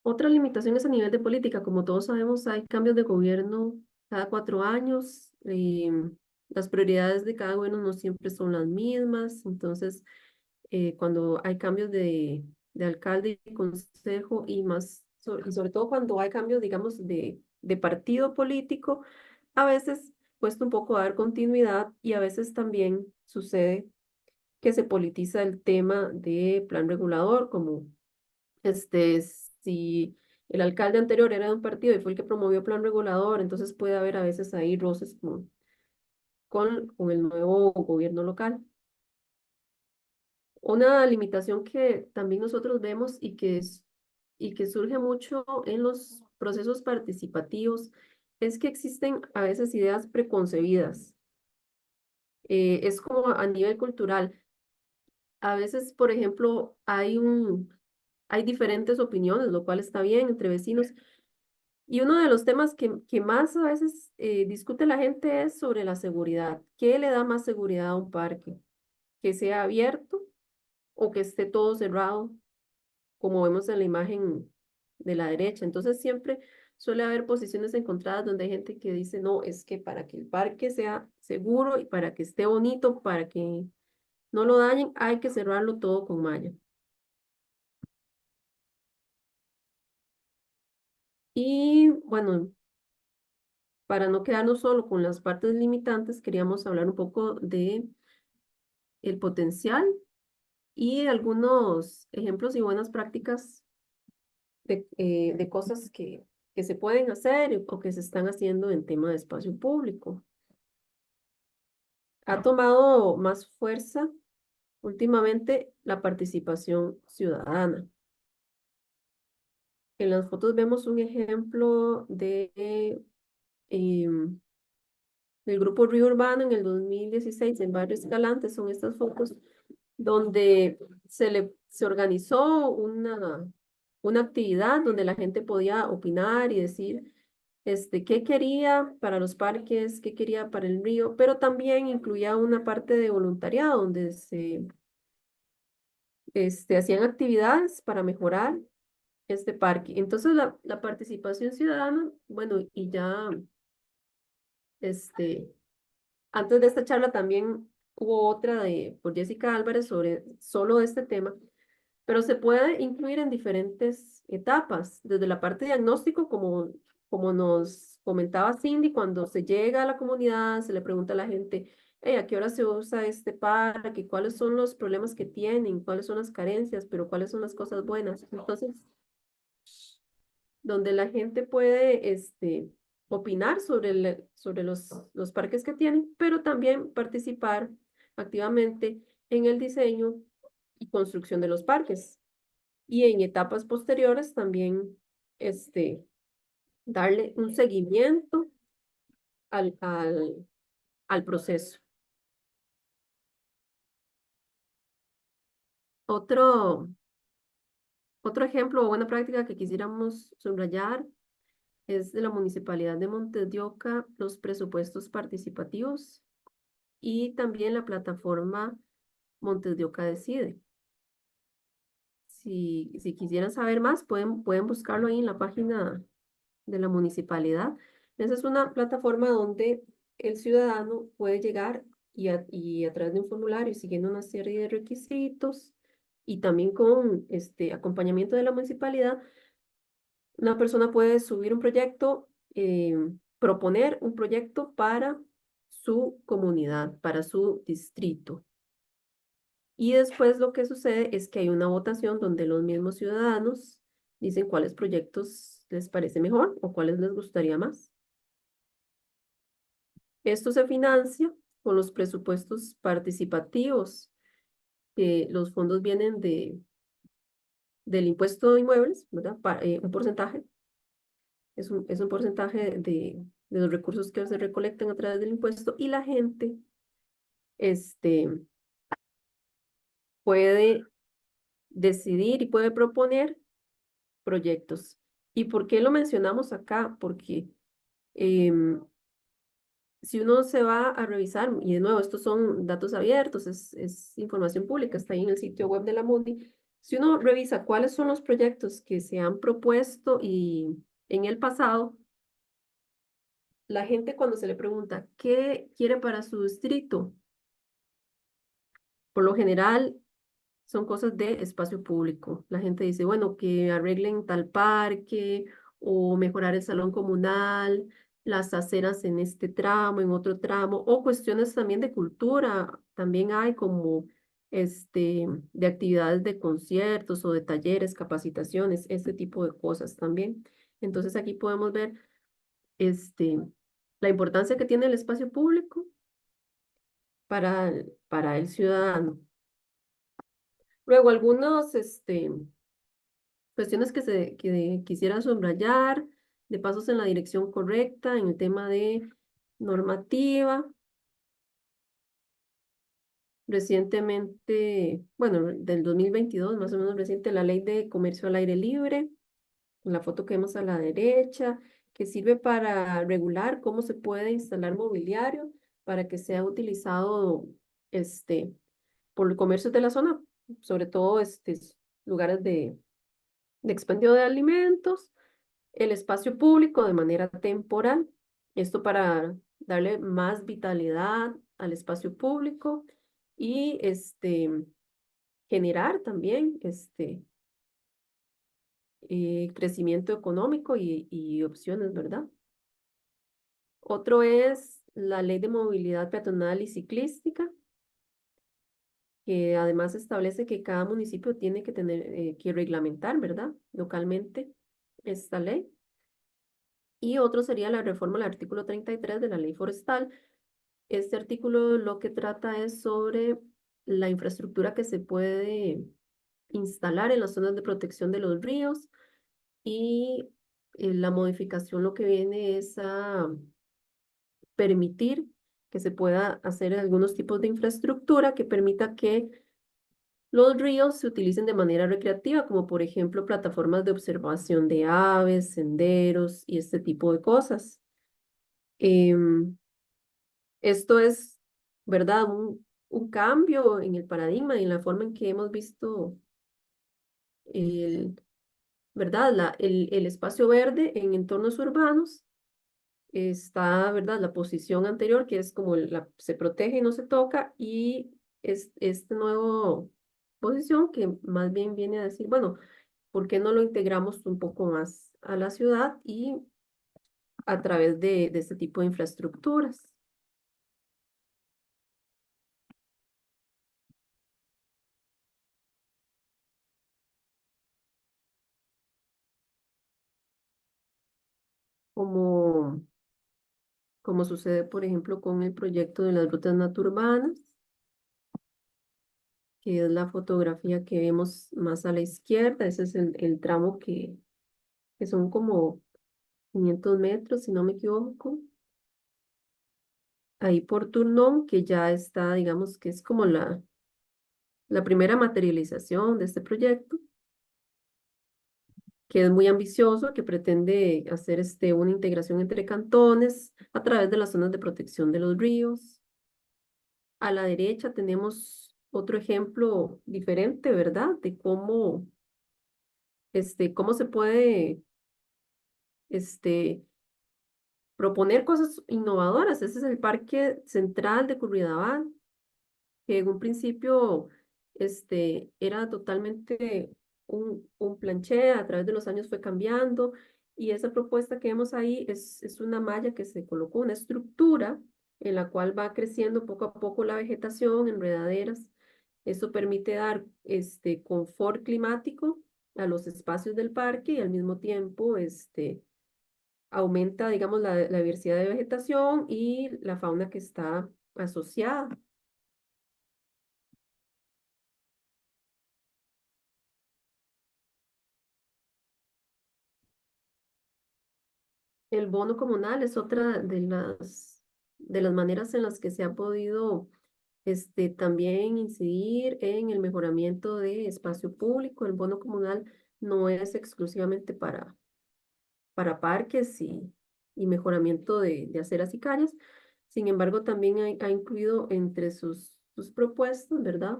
[SPEAKER 3] Otra limitación es a nivel de política. Como todos sabemos, hay cambios de gobierno cada 4 años. Las prioridades de cada gobierno no siempre son las mismas. Entonces, cuando hay cambios de alcalde y consejo y sobre todo cuando hay cambios, digamos, de partido político, a veces cuesta un poco dar continuidad y a veces también sucede que se politiza el tema de plan regulador, como si el alcalde anterior era de un partido y fue el que promovió plan regulador, entonces puede haber a veces ahí roces con el nuevo gobierno local. Una limitación que también nosotros vemos y que surge mucho en los procesos participativos es que existen a veces ideas preconcebidas. Es como a nivel cultural. A veces, por ejemplo, hay diferentes opiniones, lo cual está bien entre vecinos. Y uno de los temas que más a veces discute la gente es sobre la seguridad. ¿Qué le da más seguridad a un parque? ¿Que sea abierto o que esté todo cerrado, como vemos en la imagen de la derecha? Entonces siempre suele haber posiciones encontradas donde hay gente que dice, no, es que para que el parque sea seguro y para que esté bonito, para que no lo dañen, hay que cerrarlo todo con malla. Y también, bueno, para no quedarnos solo con las partes limitantes, queríamos hablar un poco de el potencial y algunos ejemplos y buenas prácticas de cosas que se pueden hacer o que se están haciendo en tema de espacio público. Ha tomado más fuerza últimamente la participación ciudadana. En las fotos vemos un ejemplo em, del grupo Río Urbano en el 2016 en Barrio Escalante. Son estas fotos donde se organizó una actividad donde la gente podía opinar y decir qué quería para los parques, qué quería para el río, pero también incluía una parte de voluntariado donde se hacían actividades para mejorar este parque. Entonces la participación ciudadana, bueno, y ya antes de esta charla también hubo otra por Jessica Álvarez sobre solo este tema, pero se puede incluir en diferentes etapas, desde la parte diagnóstico, como nos comentaba Cindy, cuando se llega a la comunidad, se le pregunta a la gente, hey, ¿a qué hora se usa este parque? ¿Cuáles son los problemas que tienen? ¿Cuáles son las carencias? Pero ¿cuáles son las cosas buenas? Entonces, donde la gente puede opinar sobre los parques que tienen, pero también participar activamente en el diseño y construcción de los parques. Y en etapas posteriores también darle un seguimiento al proceso. Otro ejemplo o buena práctica que quisiéramos subrayar es de la Municipalidad de Montes de Oca, los presupuestos participativos y también la plataforma Montes de Oca Decide. Si quisieran saber más, pueden buscarlo ahí en la página de la municipalidad. Esa es una plataforma donde el ciudadano puede llegar y a través de un formulario, siguiendo una serie de requisitos y también con acompañamiento de la municipalidad, una persona puede subir un proyecto, proponer un proyecto para su comunidad, para su distrito. Y después lo que sucede es que hay una votación donde los mismos ciudadanos dicen cuáles proyectos les parece mejor o cuáles les gustaría más. Esto se financia con los presupuestos participativos, que los fondos vienen del impuesto de inmuebles, ¿verdad? Un porcentaje, es un porcentaje de los recursos que se recolectan a través del impuesto y la gente puede decidir y puede proponer proyectos. ¿Y por qué lo mencionamos acá? Porque si uno se va a revisar, y de nuevo, estos son datos abiertos, es información pública, está ahí en el sitio web de la MUNDI. Si uno revisa cuáles son los proyectos que se han propuesto y en el pasado, la gente cuando se le pregunta qué quiere para su distrito, por lo general son cosas de espacio público. La gente dice, bueno, que arreglen tal parque o mejorar el salón comunal, las aceras en este tramo, en otro tramo, o cuestiones también de cultura. También hay como de actividades de conciertos o de talleres, capacitaciones, este tipo de cosas también. Entonces aquí podemos ver la importancia que tiene el espacio público para el ciudadano. Luego, algunos cuestiones que quisiera subrayar, de pasos en la dirección correcta, en el tema de normativa. Recientemente, bueno, del 2022, más o menos reciente, la ley de comercio al aire libre, con la foto que vemos a la derecha, que sirve para regular cómo se puede instalar mobiliario para que sea utilizado por el comercio de la zona, sobre todo lugares de expendio de alimentos, el espacio público de manera temporal, esto para darle más vitalidad al espacio público y generar también crecimiento económico y opciones, ¿verdad? Otro es la Ley de Movilidad Peatonal y Ciclística, que además establece que cada municipio tiene que tener, que reglamentar, ¿verdad? Localmente esta ley. Y otro sería la reforma al artículo 33 de la Ley Forestal. Este artículo lo que trata es sobre la infraestructura que se puede instalar en las zonas de protección de los ríos y la modificación lo que viene es a permitir que se pueda hacer algunos tipos de infraestructura que permita que los ríos se utilicen de manera recreativa, como por ejemplo plataformas de observación de aves, senderos y este tipo de cosas. Em, Esto es, ¿verdad? Un cambio en el paradigma y en la forma en que hemos visto el, ¿verdad? El espacio verde en entornos urbanos. Está, ¿verdad? La posición anterior, que es como se protege y no se toca, y es esta nueva posición que más bien viene a decir, bueno, ¿por qué no lo integramos un poco más a la ciudad y a través de este tipo de infraestructuras? Como, como sucede, por ejemplo, con el proyecto de las rutas naturbanas, que es la fotografía que vemos más a la izquierda. Ese es el tramo que son como 500 metros, si no me equivoco. Ahí por Turnón, que ya está, digamos, que es como la primera materialización de este proyecto, que es muy ambicioso, que pretende hacer una integración entre cantones a través de las zonas de protección de los ríos. A la derecha tenemos otro ejemplo diferente, ¿verdad? De cómo se puede, este, proponer cosas innovadoras. Ese es el Parque Central de Curridabat, que en un principio era totalmente un planché, a través de los años fue cambiando, y esa propuesta que vemos ahí es una malla que se colocó, una estructura en la cual va creciendo poco a poco la vegetación, enredaderas. Esto permite dar confort climático a los espacios del parque y al mismo tiempo aumenta, digamos, la diversidad de vegetación y la fauna que está asociada. El bono comunal es otra de las maneras en las que se ha podido también incidir en el mejoramiento de espacio público. El bono comunal no es exclusivamente para parques y mejoramiento de aceras y calles. Sin embargo, también ha incluido entre sus propuestas, ¿verdad?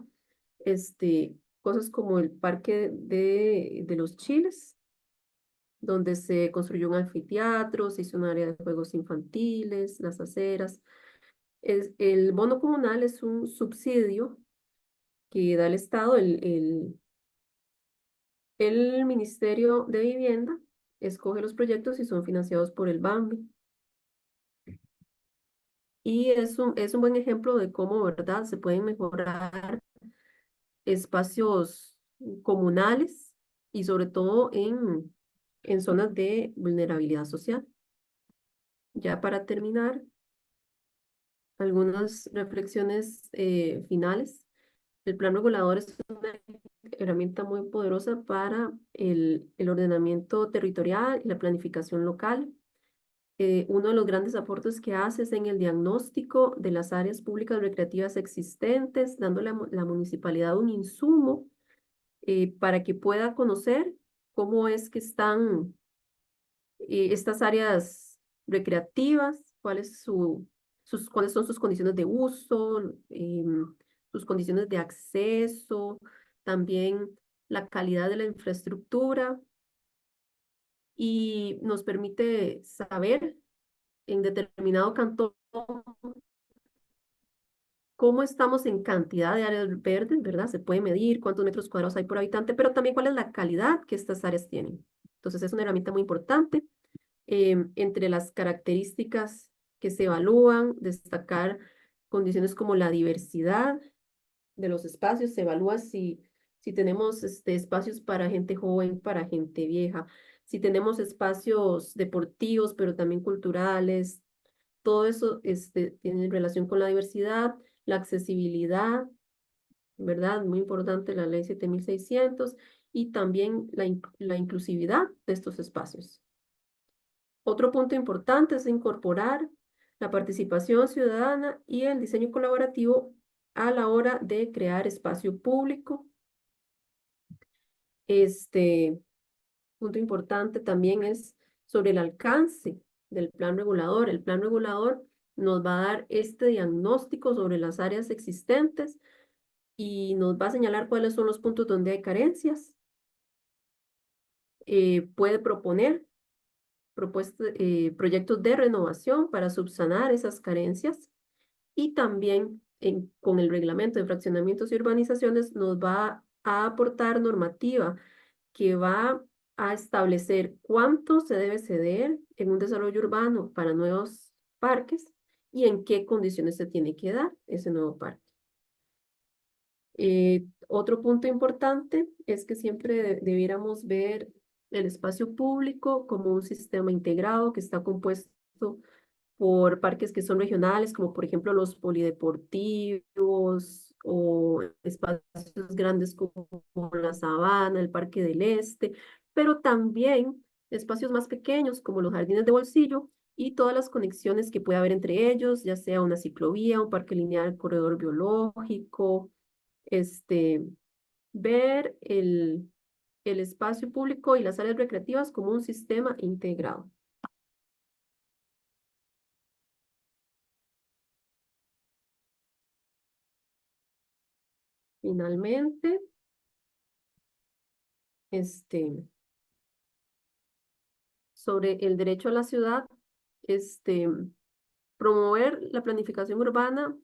[SPEAKER 3] Cosas como el Parque de los Chiles, donde se construyó un anfiteatro, se hizo un área de juegos infantiles, las aceras. El bono comunal es un subsidio que da el Estado, el Ministerio de Vivienda escoge los proyectos y son financiados por el BAMBI. Y es un buen ejemplo de cómo, ¿verdad?, se pueden mejorar espacios comunales y sobre todo en zonas de vulnerabilidad social. Ya para terminar, algunas reflexiones finales. El plan regulador es una herramienta muy poderosa para el ordenamiento territorial y la planificación local. Uno de los grandes aportes que hace es en el diagnóstico de las áreas públicas recreativas existentes, dándole a la municipalidad un insumo para que pueda conocer cómo es que están estas áreas recreativas, cuáles son sus condiciones de uso, sus condiciones de acceso, también la calidad de la infraestructura, y nos permite saber en determinado cantón cómo estamos en cantidad de áreas verdes, ¿verdad? Se puede medir cuántos metros cuadrados hay por habitante, pero también cuál es la calidad que estas áreas tienen. Entonces es una herramienta muy importante. Entre las características que se evalúan, destacar condiciones como la diversidad de los espacios, se evalúa si tenemos espacios para gente joven, para gente vieja, si tenemos espacios deportivos, pero también culturales, todo eso tiene relación con la diversidad, la accesibilidad, ¿verdad? Muy importante la ley 7600 y también la inclusividad de estos espacios. Otro punto importante es incorporar la participación ciudadana y el diseño colaborativo a la hora de crear espacio público. Este punto importante también es sobre el alcance del plan regulador. El plan regulador nos va a dar este diagnóstico sobre las áreas existentes y nos va a señalar cuáles son los puntos donde hay carencias. Puede proponer proyectos de renovación para subsanar esas carencias y también con el reglamento de fraccionamientos y urbanizaciones nos va a aportar normativa que va a establecer cuánto se debe ceder en un desarrollo urbano para nuevos parques y en qué condiciones se tiene que dar ese nuevo parque. Otro punto importante es que siempre debiéramos ver el espacio público como un sistema integrado que está compuesto por parques que son regionales, como por ejemplo los polideportivos o espacios grandes como la Sabana, el Parque del Este, pero también espacios más pequeños como los jardines de bolsillo y todas las conexiones que puede haber entre ellos, ya sea una ciclovía, un parque lineal, corredor biológico, ver el espacio público y las áreas recreativas como un sistema integrado. Finalmente, sobre el derecho a la ciudad, promover la planificación urbana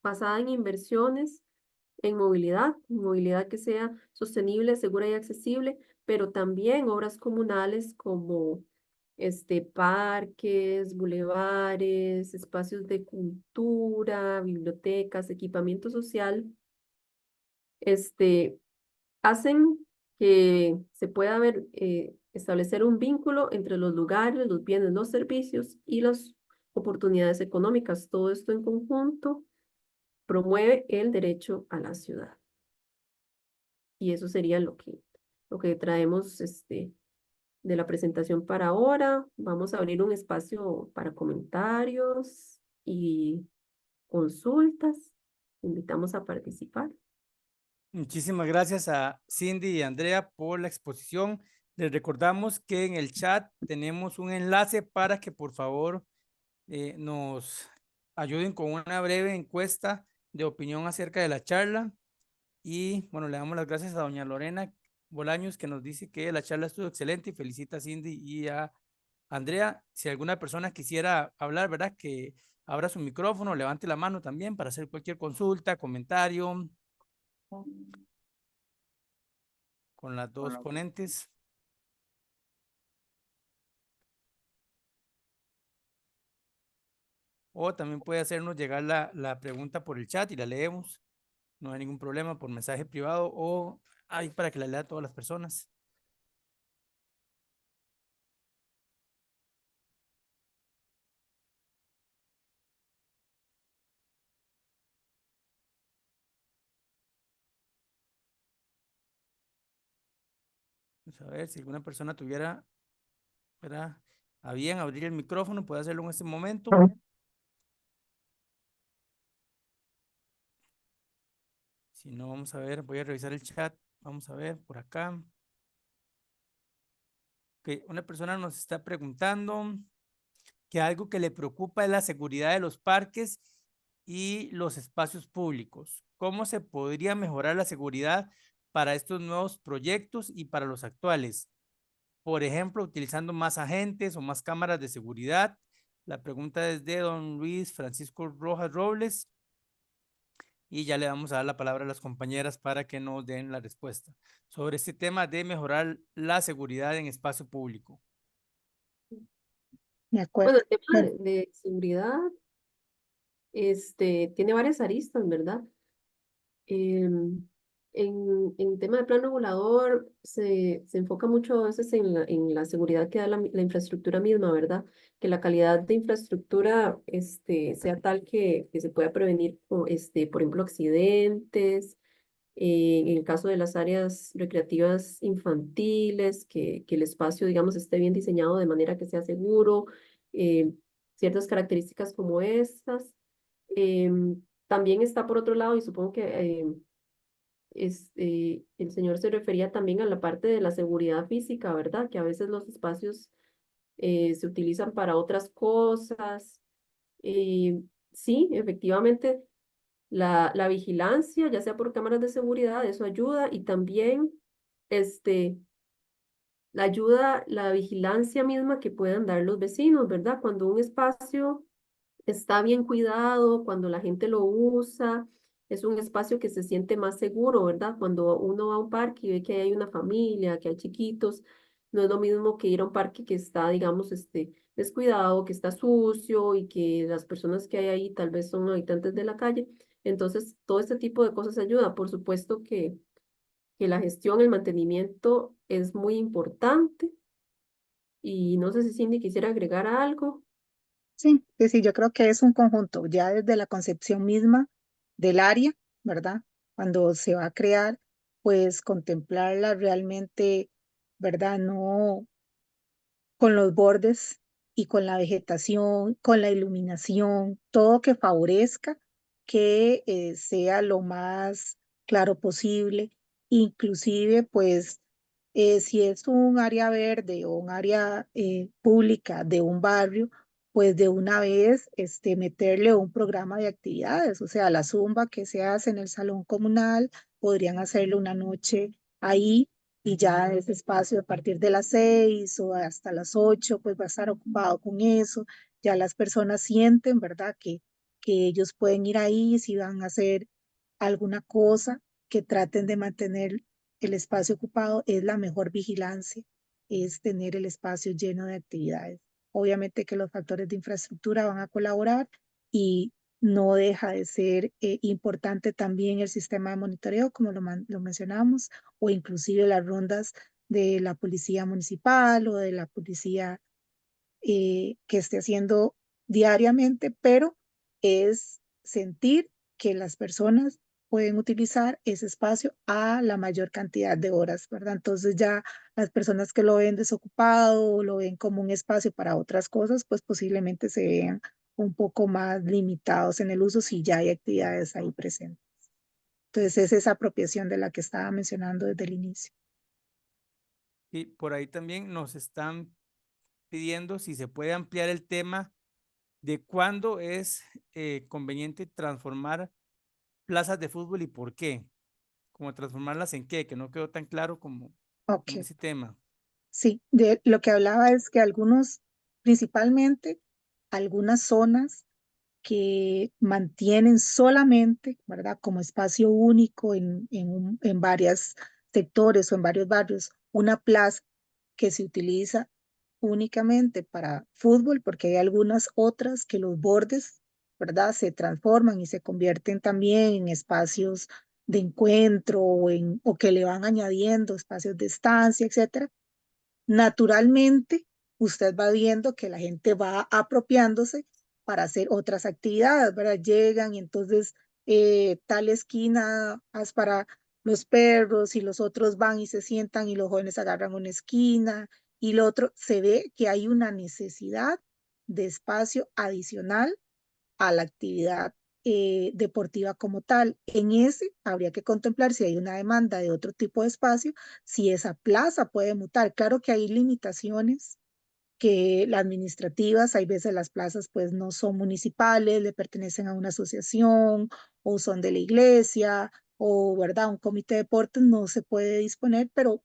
[SPEAKER 3] basada en inversiones en movilidad que sea sostenible, segura y accesible, pero también obras comunales como parques, bulevares, espacios de cultura, bibliotecas, equipamiento social, hacen que se pueda establecer un vínculo entre los lugares, los bienes, los servicios y las oportunidades económicas. Todo esto en conjunto promueve el derecho a la ciudad. Y eso sería lo que traemos de la presentación para ahora. Vamos a abrir un espacio para comentarios y consultas. Invitamos a participar.
[SPEAKER 1] Muchísimas gracias a Cindy y Andrea por la exposición. Les recordamos que en el chat tenemos un enlace para que por favor nos ayuden con una breve encuesta de opinión acerca de la charla. Y bueno, le damos las gracias a doña Lorena Bolaños, que nos dice que la charla estuvo excelente y felicita a Cindy y a Andrea. Si alguna persona quisiera hablar, ¿verdad? Que abra su micrófono, levante la mano también para hacer cualquier consulta, comentario con las dos ponentes. O también puede hacernos llegar la pregunta por el chat y la leemos. No hay ningún problema, por mensaje privado o ahí para que la lea a todas las personas. Vamos a ver si alguna persona tuviera, ¿verdad? A bien abrir el micrófono, puede hacerlo en este momento. Si no, vamos a ver, voy a revisar el chat. Vamos a ver por acá. Okay, una persona nos está preguntando que algo que le preocupa es la seguridad de los parques y los espacios públicos. ¿Cómo se podría mejorar la seguridad para estos nuevos proyectos y para los actuales? Por ejemplo, utilizando más agentes o más cámaras de seguridad. La pregunta es de don Luis Francisco Rojas Robles. y ya le vamos a dar la palabra a las compañeras para que nos den la respuesta sobre este tema de mejorar la seguridad en espacio público.
[SPEAKER 2] De acuerdo.
[SPEAKER 3] Bueno, el tema
[SPEAKER 2] Bueno,
[SPEAKER 3] de seguridad, tiene varias aristas, ¿verdad? Em, en tema de plan regulador se enfoca mucho a veces en la seguridad que da la infraestructura misma, ¿verdad? Que la calidad de infraestructura sea tal que se pueda prevenir, por ejemplo, accidentes, en el caso de las áreas recreativas infantiles, que el espacio, digamos, esté bien diseñado de manera que sea seguro, eh, ciertas características como estas. También está por otro lado, y supongo que el señor se refería también a la parte de la seguridad física, ¿verdad? Que a veces los espacios se utilizan para otras cosas. Sí, efectivamente, la vigilancia, ya sea por cámaras de seguridad, eso ayuda y también este, la ayuda, la vigilancia misma que puedan dar los vecinos, ¿verdad? Cuando un espacio está bien cuidado, cuando la gente lo usa, es un espacio que se siente más seguro, ¿verdad? Cuando uno va a un parque y ve que hay una familia, que hay chiquitos, no es lo mismo que ir a un parque que está, digamos, descuidado, que está sucio y que las personas que hay ahí tal vez son habitantes de la calle. Entonces, todo este tipo de cosas ayuda. Por supuesto que la gestión, el mantenimiento es muy importante. Y no sé si Cindy quisiera agregar algo.
[SPEAKER 2] sí, sí, yo creo que es un conjunto, ya desde la concepción misma del área, ¿verdad? Cuando se va a crear, pues contemplarla realmente, ¿verdad? No con los bordes y con la vegetación, con la iluminación, todo que favorezca que sea lo más claro posible. Inclusive, pues, si es un área verde o un área pública de un barrio, pues de una vez meterle un programa de actividades, o sea, la zumba que se hace en el salón comunal, podrían hacerlo una noche ahí y ya ese espacio a partir de las 6 o hasta las 8 pues va a estar ocupado con eso. Ya las personas sienten, ¿verdad? Que ellos pueden ir ahí si van a hacer alguna cosa, que traten de mantener el espacio ocupado. Es la mejor vigilancia, es tener el espacio lleno de actividades. Obviamente que los factores de infraestructura van a colaborar y no deja de ser importante también el sistema de monitoreo, como lo mencionamos, o inclusive las rondas de la policía municipal o de la policía que esté haciendo diariamente, pero es sentir que las personas pueden utilizar ese espacio a la mayor cantidad de horas, ¿verdad? Entonces ya las personas que lo ven desocupado o lo ven como un espacio para otras cosas, pues posiblemente se vean un poco más limitados en el uso si ya hay actividades ahí presentes. Entonces es esa apropiación de la que estaba mencionando desde el inicio.
[SPEAKER 1] Y por ahí también nos están pidiendo si se puede ampliar el tema de cuándo es conveniente transformar plazas de fútbol y por qué. Como transformarlas en qué, que no quedó tan claro como
[SPEAKER 2] Ok,
[SPEAKER 1] ese tema.
[SPEAKER 2] sí, de lo que hablaba es que algunos, principalmente algunas zonas que mantienen solamente, ¿verdad? Como espacio único en varios sectores o en varios barrios, una plaza que se utiliza únicamente para fútbol, porque hay algunas otras que los bordes, ¿verdad? Se transforman y se convierten también en espacios de encuentro o que le van añadiendo espacios de estancia, etcétera. Naturalmente, usted va viendo que la gente va apropiándose para hacer otras actividades, ¿verdad? Llegan y entonces tal esquina es para los perros y los otros van y se sientan y los jóvenes agarran una esquina y lo otro, se ve que hay una necesidad de espacio adicional a la actividad deportiva como tal. En ese habría que contemplar si hay una demanda de otro tipo de espacio, si esa plaza puede mutar. Claro que hay limitaciones que las administrativas, hay veces las plazas pues no son municipales, le pertenecen a una asociación o son de la iglesia o, ¿verdad? Un comité de deportes no se puede disponer, pero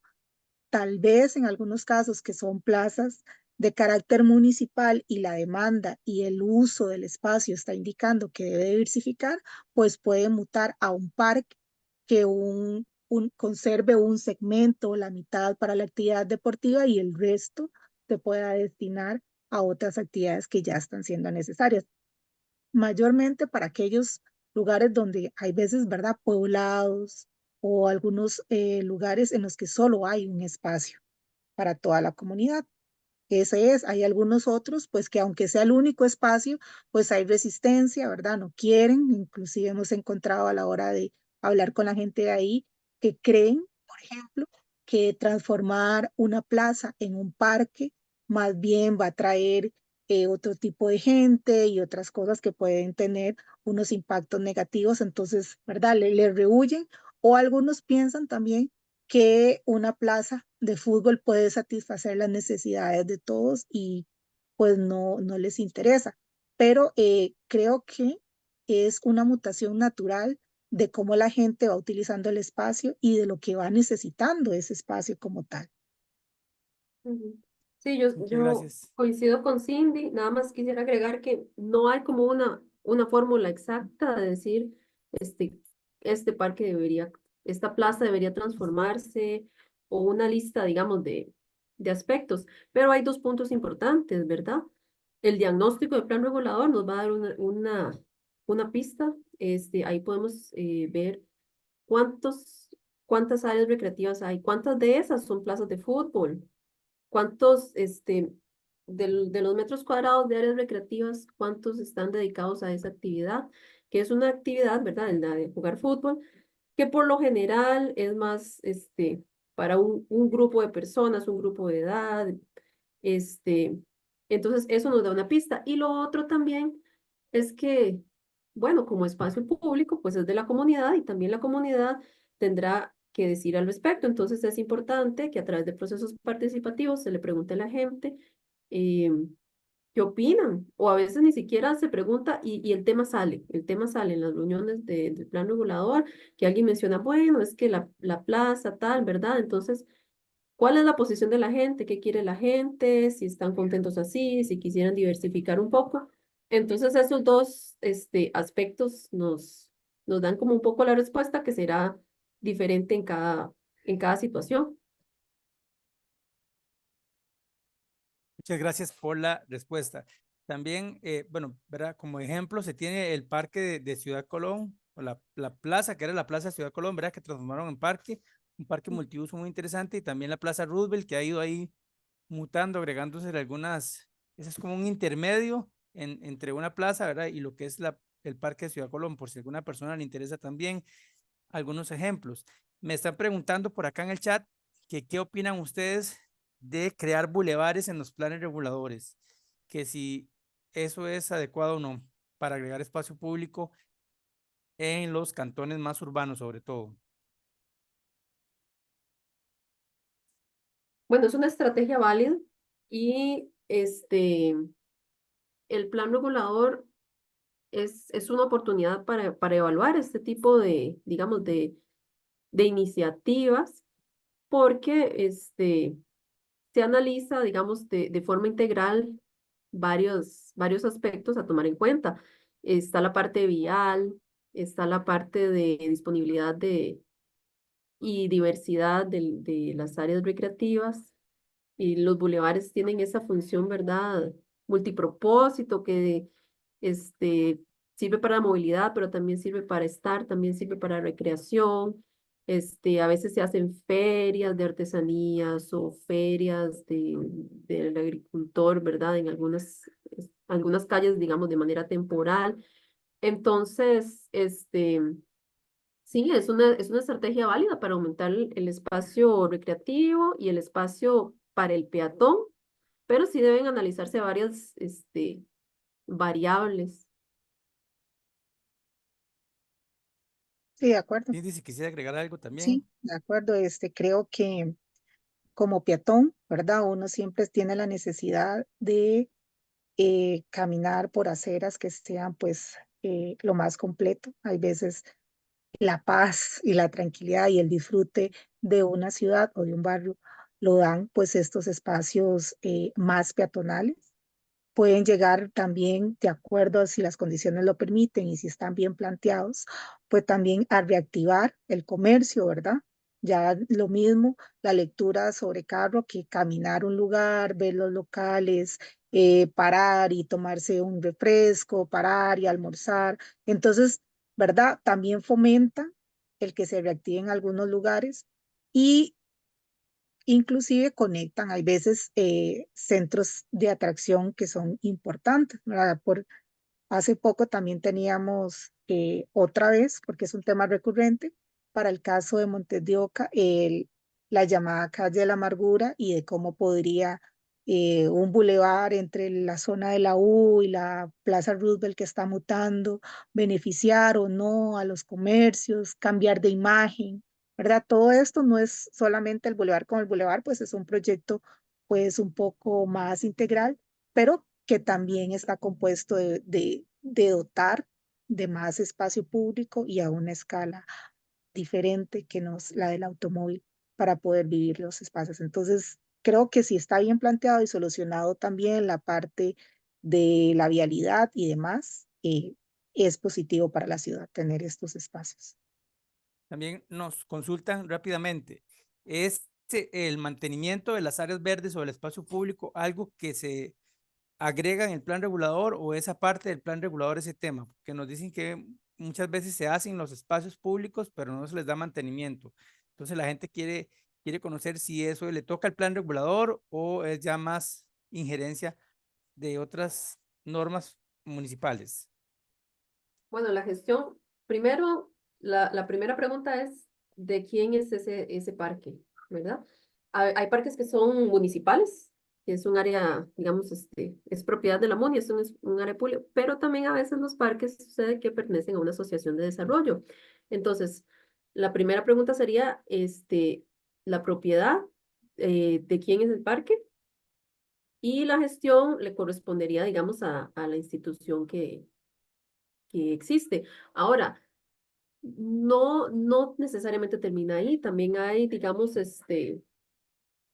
[SPEAKER 2] tal vez en algunos casos que son plazas de carácter municipal y la demanda y el uso del espacio está indicando que debe diversificar, pues puede mutar a un parque que conserve un segmento, la mitad para la actividad deportiva y el resto se pueda destinar a otras actividades que ya están siendo necesarias, mayormente para aquellos lugares donde hay veces, ¿verdad?, poblados o algunos lugares en los que solo hay un espacio para toda la comunidad. Ese es, hay algunos otros, pues que aunque sea el único espacio, pues hay resistencia, ¿verdad? No quieren, inclusive hemos encontrado a la hora de hablar con la gente de ahí que creen, por ejemplo, que transformar una plaza en un parque más bien va a traer otro tipo de gente y otras cosas que pueden tener unos impactos negativos, entonces, ¿verdad? Le rehuyen o algunos piensan también que una plaza de fútbol puede satisfacer las necesidades de todos y pues no les interesa. Pero creo que es una mutación natural de cómo la gente va utilizando el espacio y de lo que va necesitando ese espacio como tal.
[SPEAKER 3] Ujú. Sí, yo,
[SPEAKER 1] Muchas
[SPEAKER 3] yo
[SPEAKER 1] gracias.
[SPEAKER 3] coincido con Cindy, nada más quisiera agregar que no hay como una fórmula exacta de decir, este, este parque debería, esta plaza debería transformarse, o una lista, digamos, de aspectos, pero hay dos puntos importantes, ¿verdad? El diagnóstico del plan regulador nos va a dar una pista, ahí podemos ver cuántas áreas recreativas hay, cuántas de esas son plazas de fútbol, cuántos, de los metros cuadrados de áreas recreativas, cuántos están dedicados a esa actividad, que es una actividad, ¿verdad? La de jugar fútbol, que por lo general es más, para un grupo de personas, un grupo de edad, este, entonces eso nos da una pista. Y lo otro también es que, bueno, como espacio público, pues es de la comunidad y también la comunidad tendrá que decir al respecto. Entonces es importante que a través de procesos participativos se le pregunte a la gente eh, qué opinan. O a veces ni siquiera se pregunta y el tema sale en las reuniones del plan regulador, que alguien menciona, bueno, es que la plaza tal, ¿verdad? Entonces, ¿cuál es la posición de la gente? ¿Qué quiere la gente? Si están contentos así, si quisieran diversificar un poco. Entonces, esos dos aspectos nos dan como un poco la respuesta que será diferente en cada situación.
[SPEAKER 1] Muchas gracias por la respuesta. También, bueno, ¿verdad? Como ejemplo, se tiene el parque de Ciudad Colón, o la plaza, que era la plaza de Ciudad Colón, ¿verdad? Que transformaron en parque, un parque multiuso muy interesante, y también la plaza Roosevelt, que ha ido ahí mutando, agregándose algunas, ese es como un intermedio entre una plaza, ¿verdad? Y lo que es el parque de Ciudad Colón, por si a alguna persona le interesa también algunos ejemplos. Me están preguntando por acá en el chat que qué opinan ustedes de crear bulevares en los planes reguladores, que si eso es adecuado o no para agregar espacio público en los cantones más urbanos sobre todo.
[SPEAKER 3] Bueno, es una estrategia válida y el plan regulador es una oportunidad para evaluar este tipo de, digamos, de iniciativas, porque se analiza, digamos, de forma integral varios aspectos a tomar en cuenta. Está la parte vial, está la parte de disponibilidad y diversidad de las áreas recreativas, y los bulevares tienen esa función, ¿verdad? Multipropósito que este, sirve para la movilidad, pero también sirve para estar, también sirve para recreación. A veces se hacen ferias de artesanías o ferias del agricultor, ¿verdad? En algunas calles, digamos, de manera temporal. Entonces, sí, es una estrategia válida para aumentar el espacio recreativo y el espacio para el peatón, pero sí deben analizarse varias variables.
[SPEAKER 2] Sí, de acuerdo.
[SPEAKER 1] Y si quisiera agregar algo
[SPEAKER 2] Sí,
[SPEAKER 1] también.
[SPEAKER 2] de acuerdo. Creo que como peatón, ¿verdad? Uno siempre tiene la necesidad de caminar por aceras que sean pues lo más completo. Hay veces la paz y la tranquilidad y el disfrute de una ciudad o de un barrio lo dan pues estos espacios más peatonales. Pueden llegar también, de acuerdo a si las condiciones lo permiten y si están bien planteados, pues también a reactivar el comercio, ¿verdad? Ya lo mismo, la lectura sobre carro que caminar un lugar, ver los locales, parar y tomarse un refresco, parar y almorzar. Entonces, ¿verdad? También fomenta el que se reactiven algunos lugares y inclusive conectan, hay veces centros de atracción que son importantes, ¿verdad? Hace poco también teníamos otra vez, porque es un tema recurrente, para el caso de Montes de Oca, la llamada calle de la amargura y de cómo podría un bulevar entre la zona de la U y la Plaza Roosevelt que está mutando, beneficiar o no a los comercios, cambiar de imagen, ¿verdad? Todo esto no es solamente el bulevar como el bulevar, pues es un proyecto pues un poco más integral, pero que también está compuesto de dotar de más espacio público y a una escala diferente que nos, la del automóvil para poder vivir los espacios. Entonces, creo que si está bien planteado y solucionado también la parte de la vialidad y demás, es positivo para la ciudad tener estos espacios.
[SPEAKER 1] También nos consultan rápidamente, ¿es el mantenimiento de las áreas verdes o el espacio público algo que se agrega en el plan regulador o esa parte del plan regulador ese tema? Porque nos dicen que muchas veces se hacen los espacios públicos, pero no se les da mantenimiento. Entonces la gente quiere conocer si eso le toca al plan regulador o es ya más injerencia de otras normas municipales.
[SPEAKER 3] Bueno, la gestión, primero, la primera pregunta es, ¿de quién es ese parque? ¿Verdad? Hay parques que son municipales, que es un área, digamos, es propiedad de la MUNI, es un área pública, pero también a veces los parques sucede que pertenecen a una asociación de desarrollo. Entonces, la primera pregunta sería, la propiedad, ¿de quién es el parque? Y la gestión le correspondería, digamos, a la institución que existe. Ahora, no necesariamente termina ahí, también hay, digamos,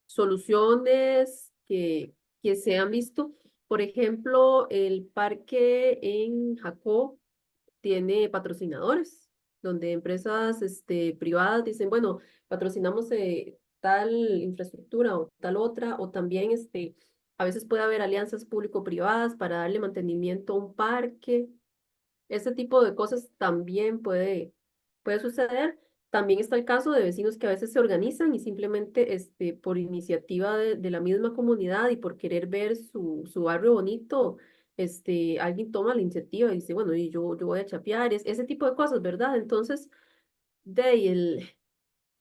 [SPEAKER 3] soluciones que se han visto. Por ejemplo, el parque en Jacó tiene patrocinadores, donde empresas privadas dicen, bueno, patrocinamos tal infraestructura o tal otra, o también a veces puede haber alianzas público-privadas para darle mantenimiento a un parque. Ese tipo de cosas también puede suceder. También está el caso de vecinos que a veces se organizan y simplemente por iniciativa de la misma comunidad y por querer ver su barrio bonito, alguien toma la iniciativa y dice, bueno, y yo voy a chapear, ese tipo de cosas, ¿verdad? Entonces, de ahí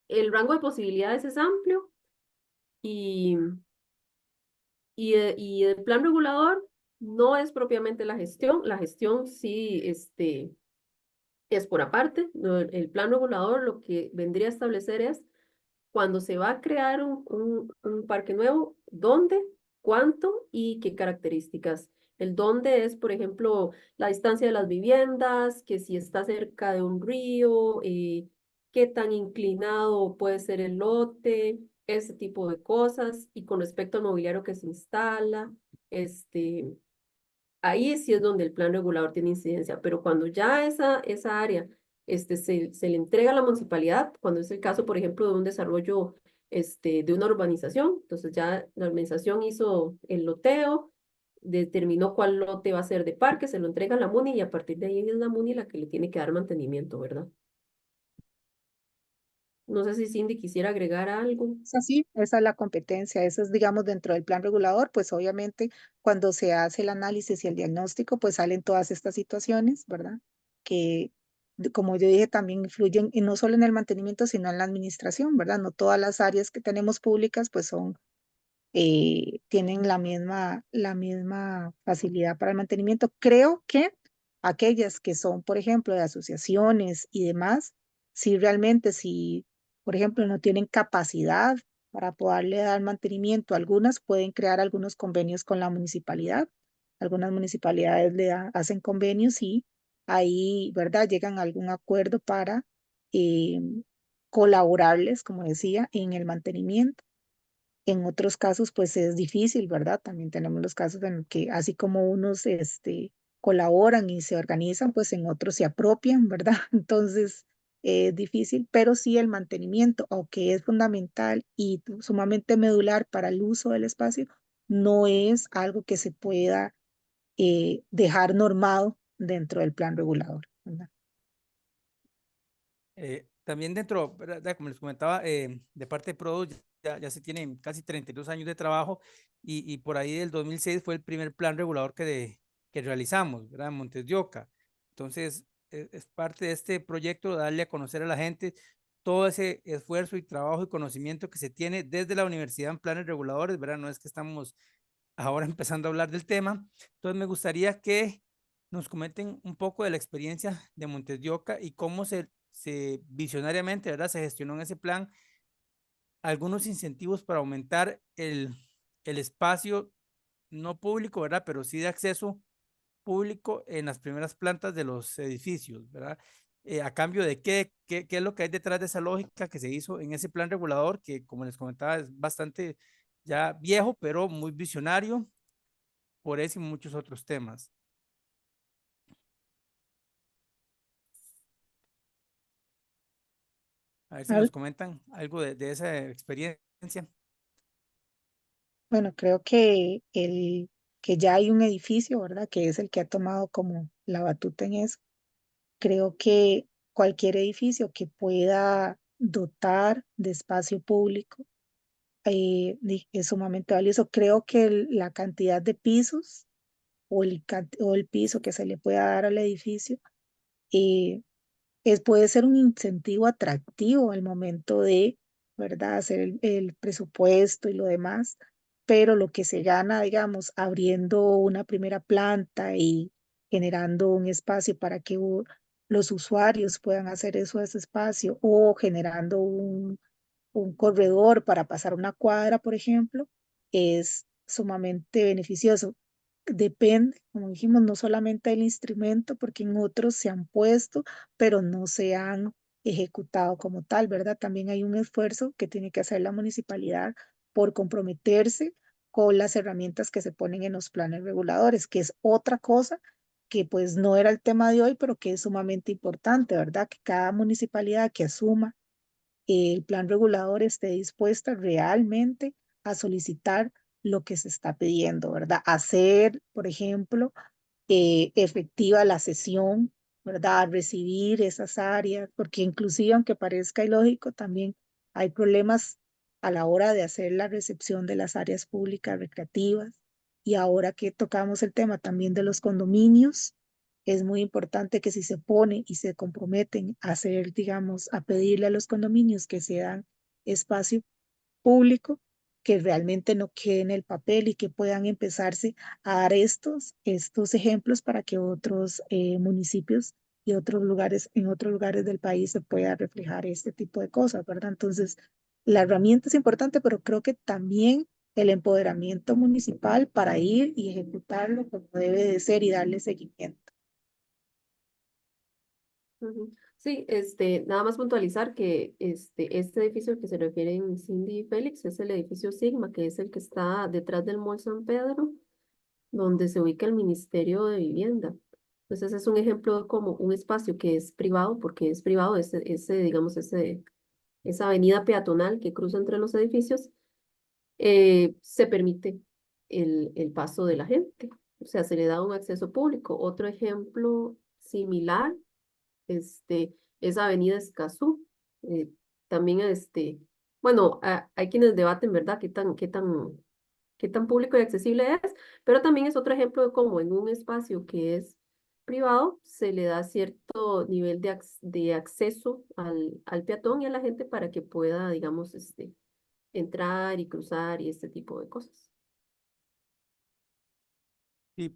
[SPEAKER 3] el rango de posibilidades es amplio y, y el plan regulador no es propiamente la gestión sí, es por aparte. El plan regulador lo que vendría a establecer es cuando se va a crear un parque nuevo, dónde, cuánto y qué características. El dónde es, por ejemplo, la distancia de las viviendas, que si está cerca de un río, qué tan inclinado puede ser el lote, ese tipo de cosas. Y con respecto al mobiliario que se instala, este, ahí sí es donde el plan regulador tiene incidencia, pero cuando ya esa área se le entrega a la municipalidad, cuando es el caso, por ejemplo, de un desarrollo de una urbanización, entonces ya la urbanización hizo el loteo, determinó cuál lote va a ser de parque, se lo entrega a la MUNI y a partir de ahí es la MUNI la que le tiene que dar mantenimiento, ¿verdad? No sé si Cindy quisiera agregar algo.
[SPEAKER 2] Es así, esa es la competencia, eso es, digamos, dentro del plan regulador, pues obviamente cuando se hace el análisis y el diagnóstico, pues salen todas estas situaciones, ¿verdad? Que, como yo dije, también influyen, y no solo en el mantenimiento, sino en la administración, ¿verdad? No todas las áreas que tenemos públicas, pues son tienen la misma facilidad para el mantenimiento. Creo que aquellas que son, por ejemplo, de asociaciones y demás, si realmente, si, por ejemplo, no tienen capacidad para poderle dar mantenimiento, algunas pueden crear algunos convenios con la municipalidad. Algunas municipalidades hacen convenios y ahí, ¿verdad? Llegan a algún acuerdo para eh, colaborarles, como decía, en el mantenimiento. En otros casos, pues es difícil, ¿verdad? También tenemos los casos en que así como unos colaboran y se organizan, pues en otros se apropian, ¿verdad? Entonces, es difícil, pero sí el mantenimiento, aunque es fundamental y sumamente medular para el uso del espacio, no es algo que se pueda dejar normado dentro del plan regulador, ¿verdad?
[SPEAKER 1] También dentro, ¿verdad? Como les comentaba, de parte de Product ya se tienen casi 32 años de trabajo y por ahí del 2006 fue el primer plan regulador que realizamos, ¿verdad? En Montes de Oca. Entonces, es parte de este proyecto darle a conocer a la gente todo ese esfuerzo y trabajo y conocimiento que se tiene desde la universidad en planes reguladores, ¿verdad? No es que estamos ahora empezando a hablar del tema. Entonces, me gustaría que nos comenten un poco de la experiencia de Montes de Oca y cómo se visionariamente, ¿verdad? Se gestionó en ese plan algunos incentivos para aumentar el espacio no público, ¿verdad? Pero sí de acceso público en las primeras plantas de los edificios, ¿verdad? A cambio de qué es lo que hay detrás de esa lógica que se hizo en ese plan regulador, que como les comentaba es bastante ya viejo, pero muy visionario por ese y muchos otros temas. A ver si nos comentan algo de esa experiencia.
[SPEAKER 2] Bueno, creo que que ya hay un edificio, ¿verdad? Que es el que ha tomado como la batuta en eso. Creo que cualquier edificio que pueda dotar de espacio público es sumamente valioso. Creo que la cantidad de pisos o el piso que se le pueda dar al edificio eh, puede ser un incentivo atractivo al momento de, ¿verdad?, hacer el presupuesto y lo demás, pero lo que se gana, digamos, abriendo una primera planta y generando un espacio para que los usuarios puedan hacer eso a ese espacio o generando un corredor para pasar una cuadra, por ejemplo, es sumamente beneficioso. Depende, como dijimos, no solamente del instrumento, porque en otros se han puesto, pero no se han ejecutado como tal, ¿verdad? También hay un esfuerzo que tiene que hacer la municipalidad por comprometerse con las herramientas que se ponen en los planes reguladores, que es otra cosa que pues no era el tema de hoy, pero que es sumamente importante, ¿verdad? Que cada municipalidad que asuma el plan regulador esté dispuesta realmente a solicitar lo que se está pidiendo, ¿verdad? Hacer, por ejemplo, efectiva la sesión, ¿verdad? Recibir esas áreas, porque inclusive aunque parezca ilógico, también hay problemas a la hora de hacer la recepción de las áreas públicas recreativas. Y ahora que tocamos el tema también de los condominios, es muy importante que si se pone y se comprometen a hacer, digamos, a pedirle a los condominios que se dan espacio público, que realmente no quede en el papel y que puedan empezarse a dar estos ejemplos para que otros municipios y otros lugares, en otros lugares del país se pueda reflejar este tipo de cosas, ¿verdad? Entonces, la herramienta es importante, pero creo que también el empoderamiento municipal para ir y ejecutarlo como debe de ser y darle seguimiento.
[SPEAKER 3] Ujú. Sí, nada más puntualizar que este edificio al que se refieren Cindy y Félix es el edificio Sigma, que es el que está detrás del Mall San Pedro, donde se ubica el Ministerio de Vivienda. Entonces es un ejemplo de cómo un espacio que es privado, porque es privado, digamos, esa avenida peatonal que cruza entre los edificios, se permite el paso de la gente. O sea, se le da un acceso público. Otro ejemplo similar esa avenida Escazú. eh, También, bueno, hay quienes debaten, ¿verdad?, qué tan público y accesible es, pero también es otro ejemplo de cómo en un espacio que es privado se le da cierto nivel de acceso al peatón y a la gente para que pueda, digamos, entrar y cruzar y este tipo de cosas.
[SPEAKER 1] Y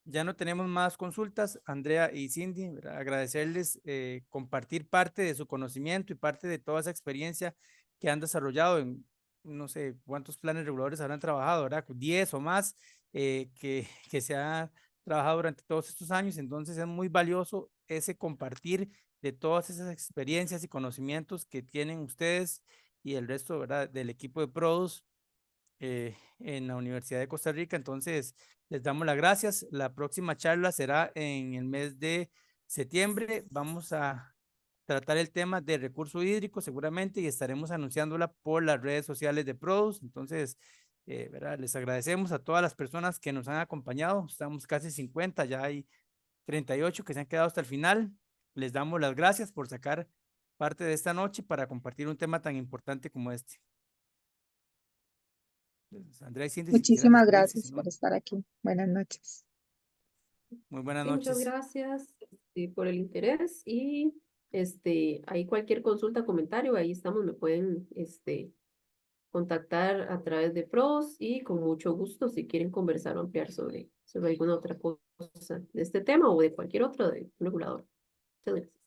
[SPEAKER 1] ya no tenemos más consultas, Andrea y Cindy, ¿verdad? Agradecerles compartir parte de su conocimiento y parte de toda esa experiencia que han desarrollado en no sé cuántos planes reguladores habrán trabajado, ¿verdad? 10 o más que se ha trabajado durante todos estos años. Entonces es muy valioso ese compartir de todas esas experiencias y conocimientos que tienen ustedes y el resto, ¿verdad?, del equipo de Produce en la Universidad de Costa Rica. Entonces, les damos las gracias. La próxima charla será en el mes de septiembre. Vamos a tratar el tema de recurso hídrico seguramente y estaremos anunciándola por las redes sociales de Produce. Entonces, ¿verdad? Les agradecemos a todas las personas que nos han acompañado. Estamos casi 50, ya hay 38 que se han quedado hasta el final. Les damos las gracias por sacar parte de esta noche para compartir un tema tan importante como este. Entonces, Andrea y Cindy, si quisieran
[SPEAKER 2] Muchísimas
[SPEAKER 1] despedirse,
[SPEAKER 2] gracias
[SPEAKER 1] si
[SPEAKER 2] por
[SPEAKER 1] no.
[SPEAKER 2] estar aquí. Buenas noches.
[SPEAKER 1] Muy buenas
[SPEAKER 3] Sí, muchas
[SPEAKER 1] noches.
[SPEAKER 3] gracias por el interés y ahí cualquier consulta, comentario, ahí estamos, me pueden contactar a través de PROS y con mucho gusto si quieren conversar o ampliar sobre alguna otra cosa de este tema o de cualquier otro de regulador. Muchas gracias.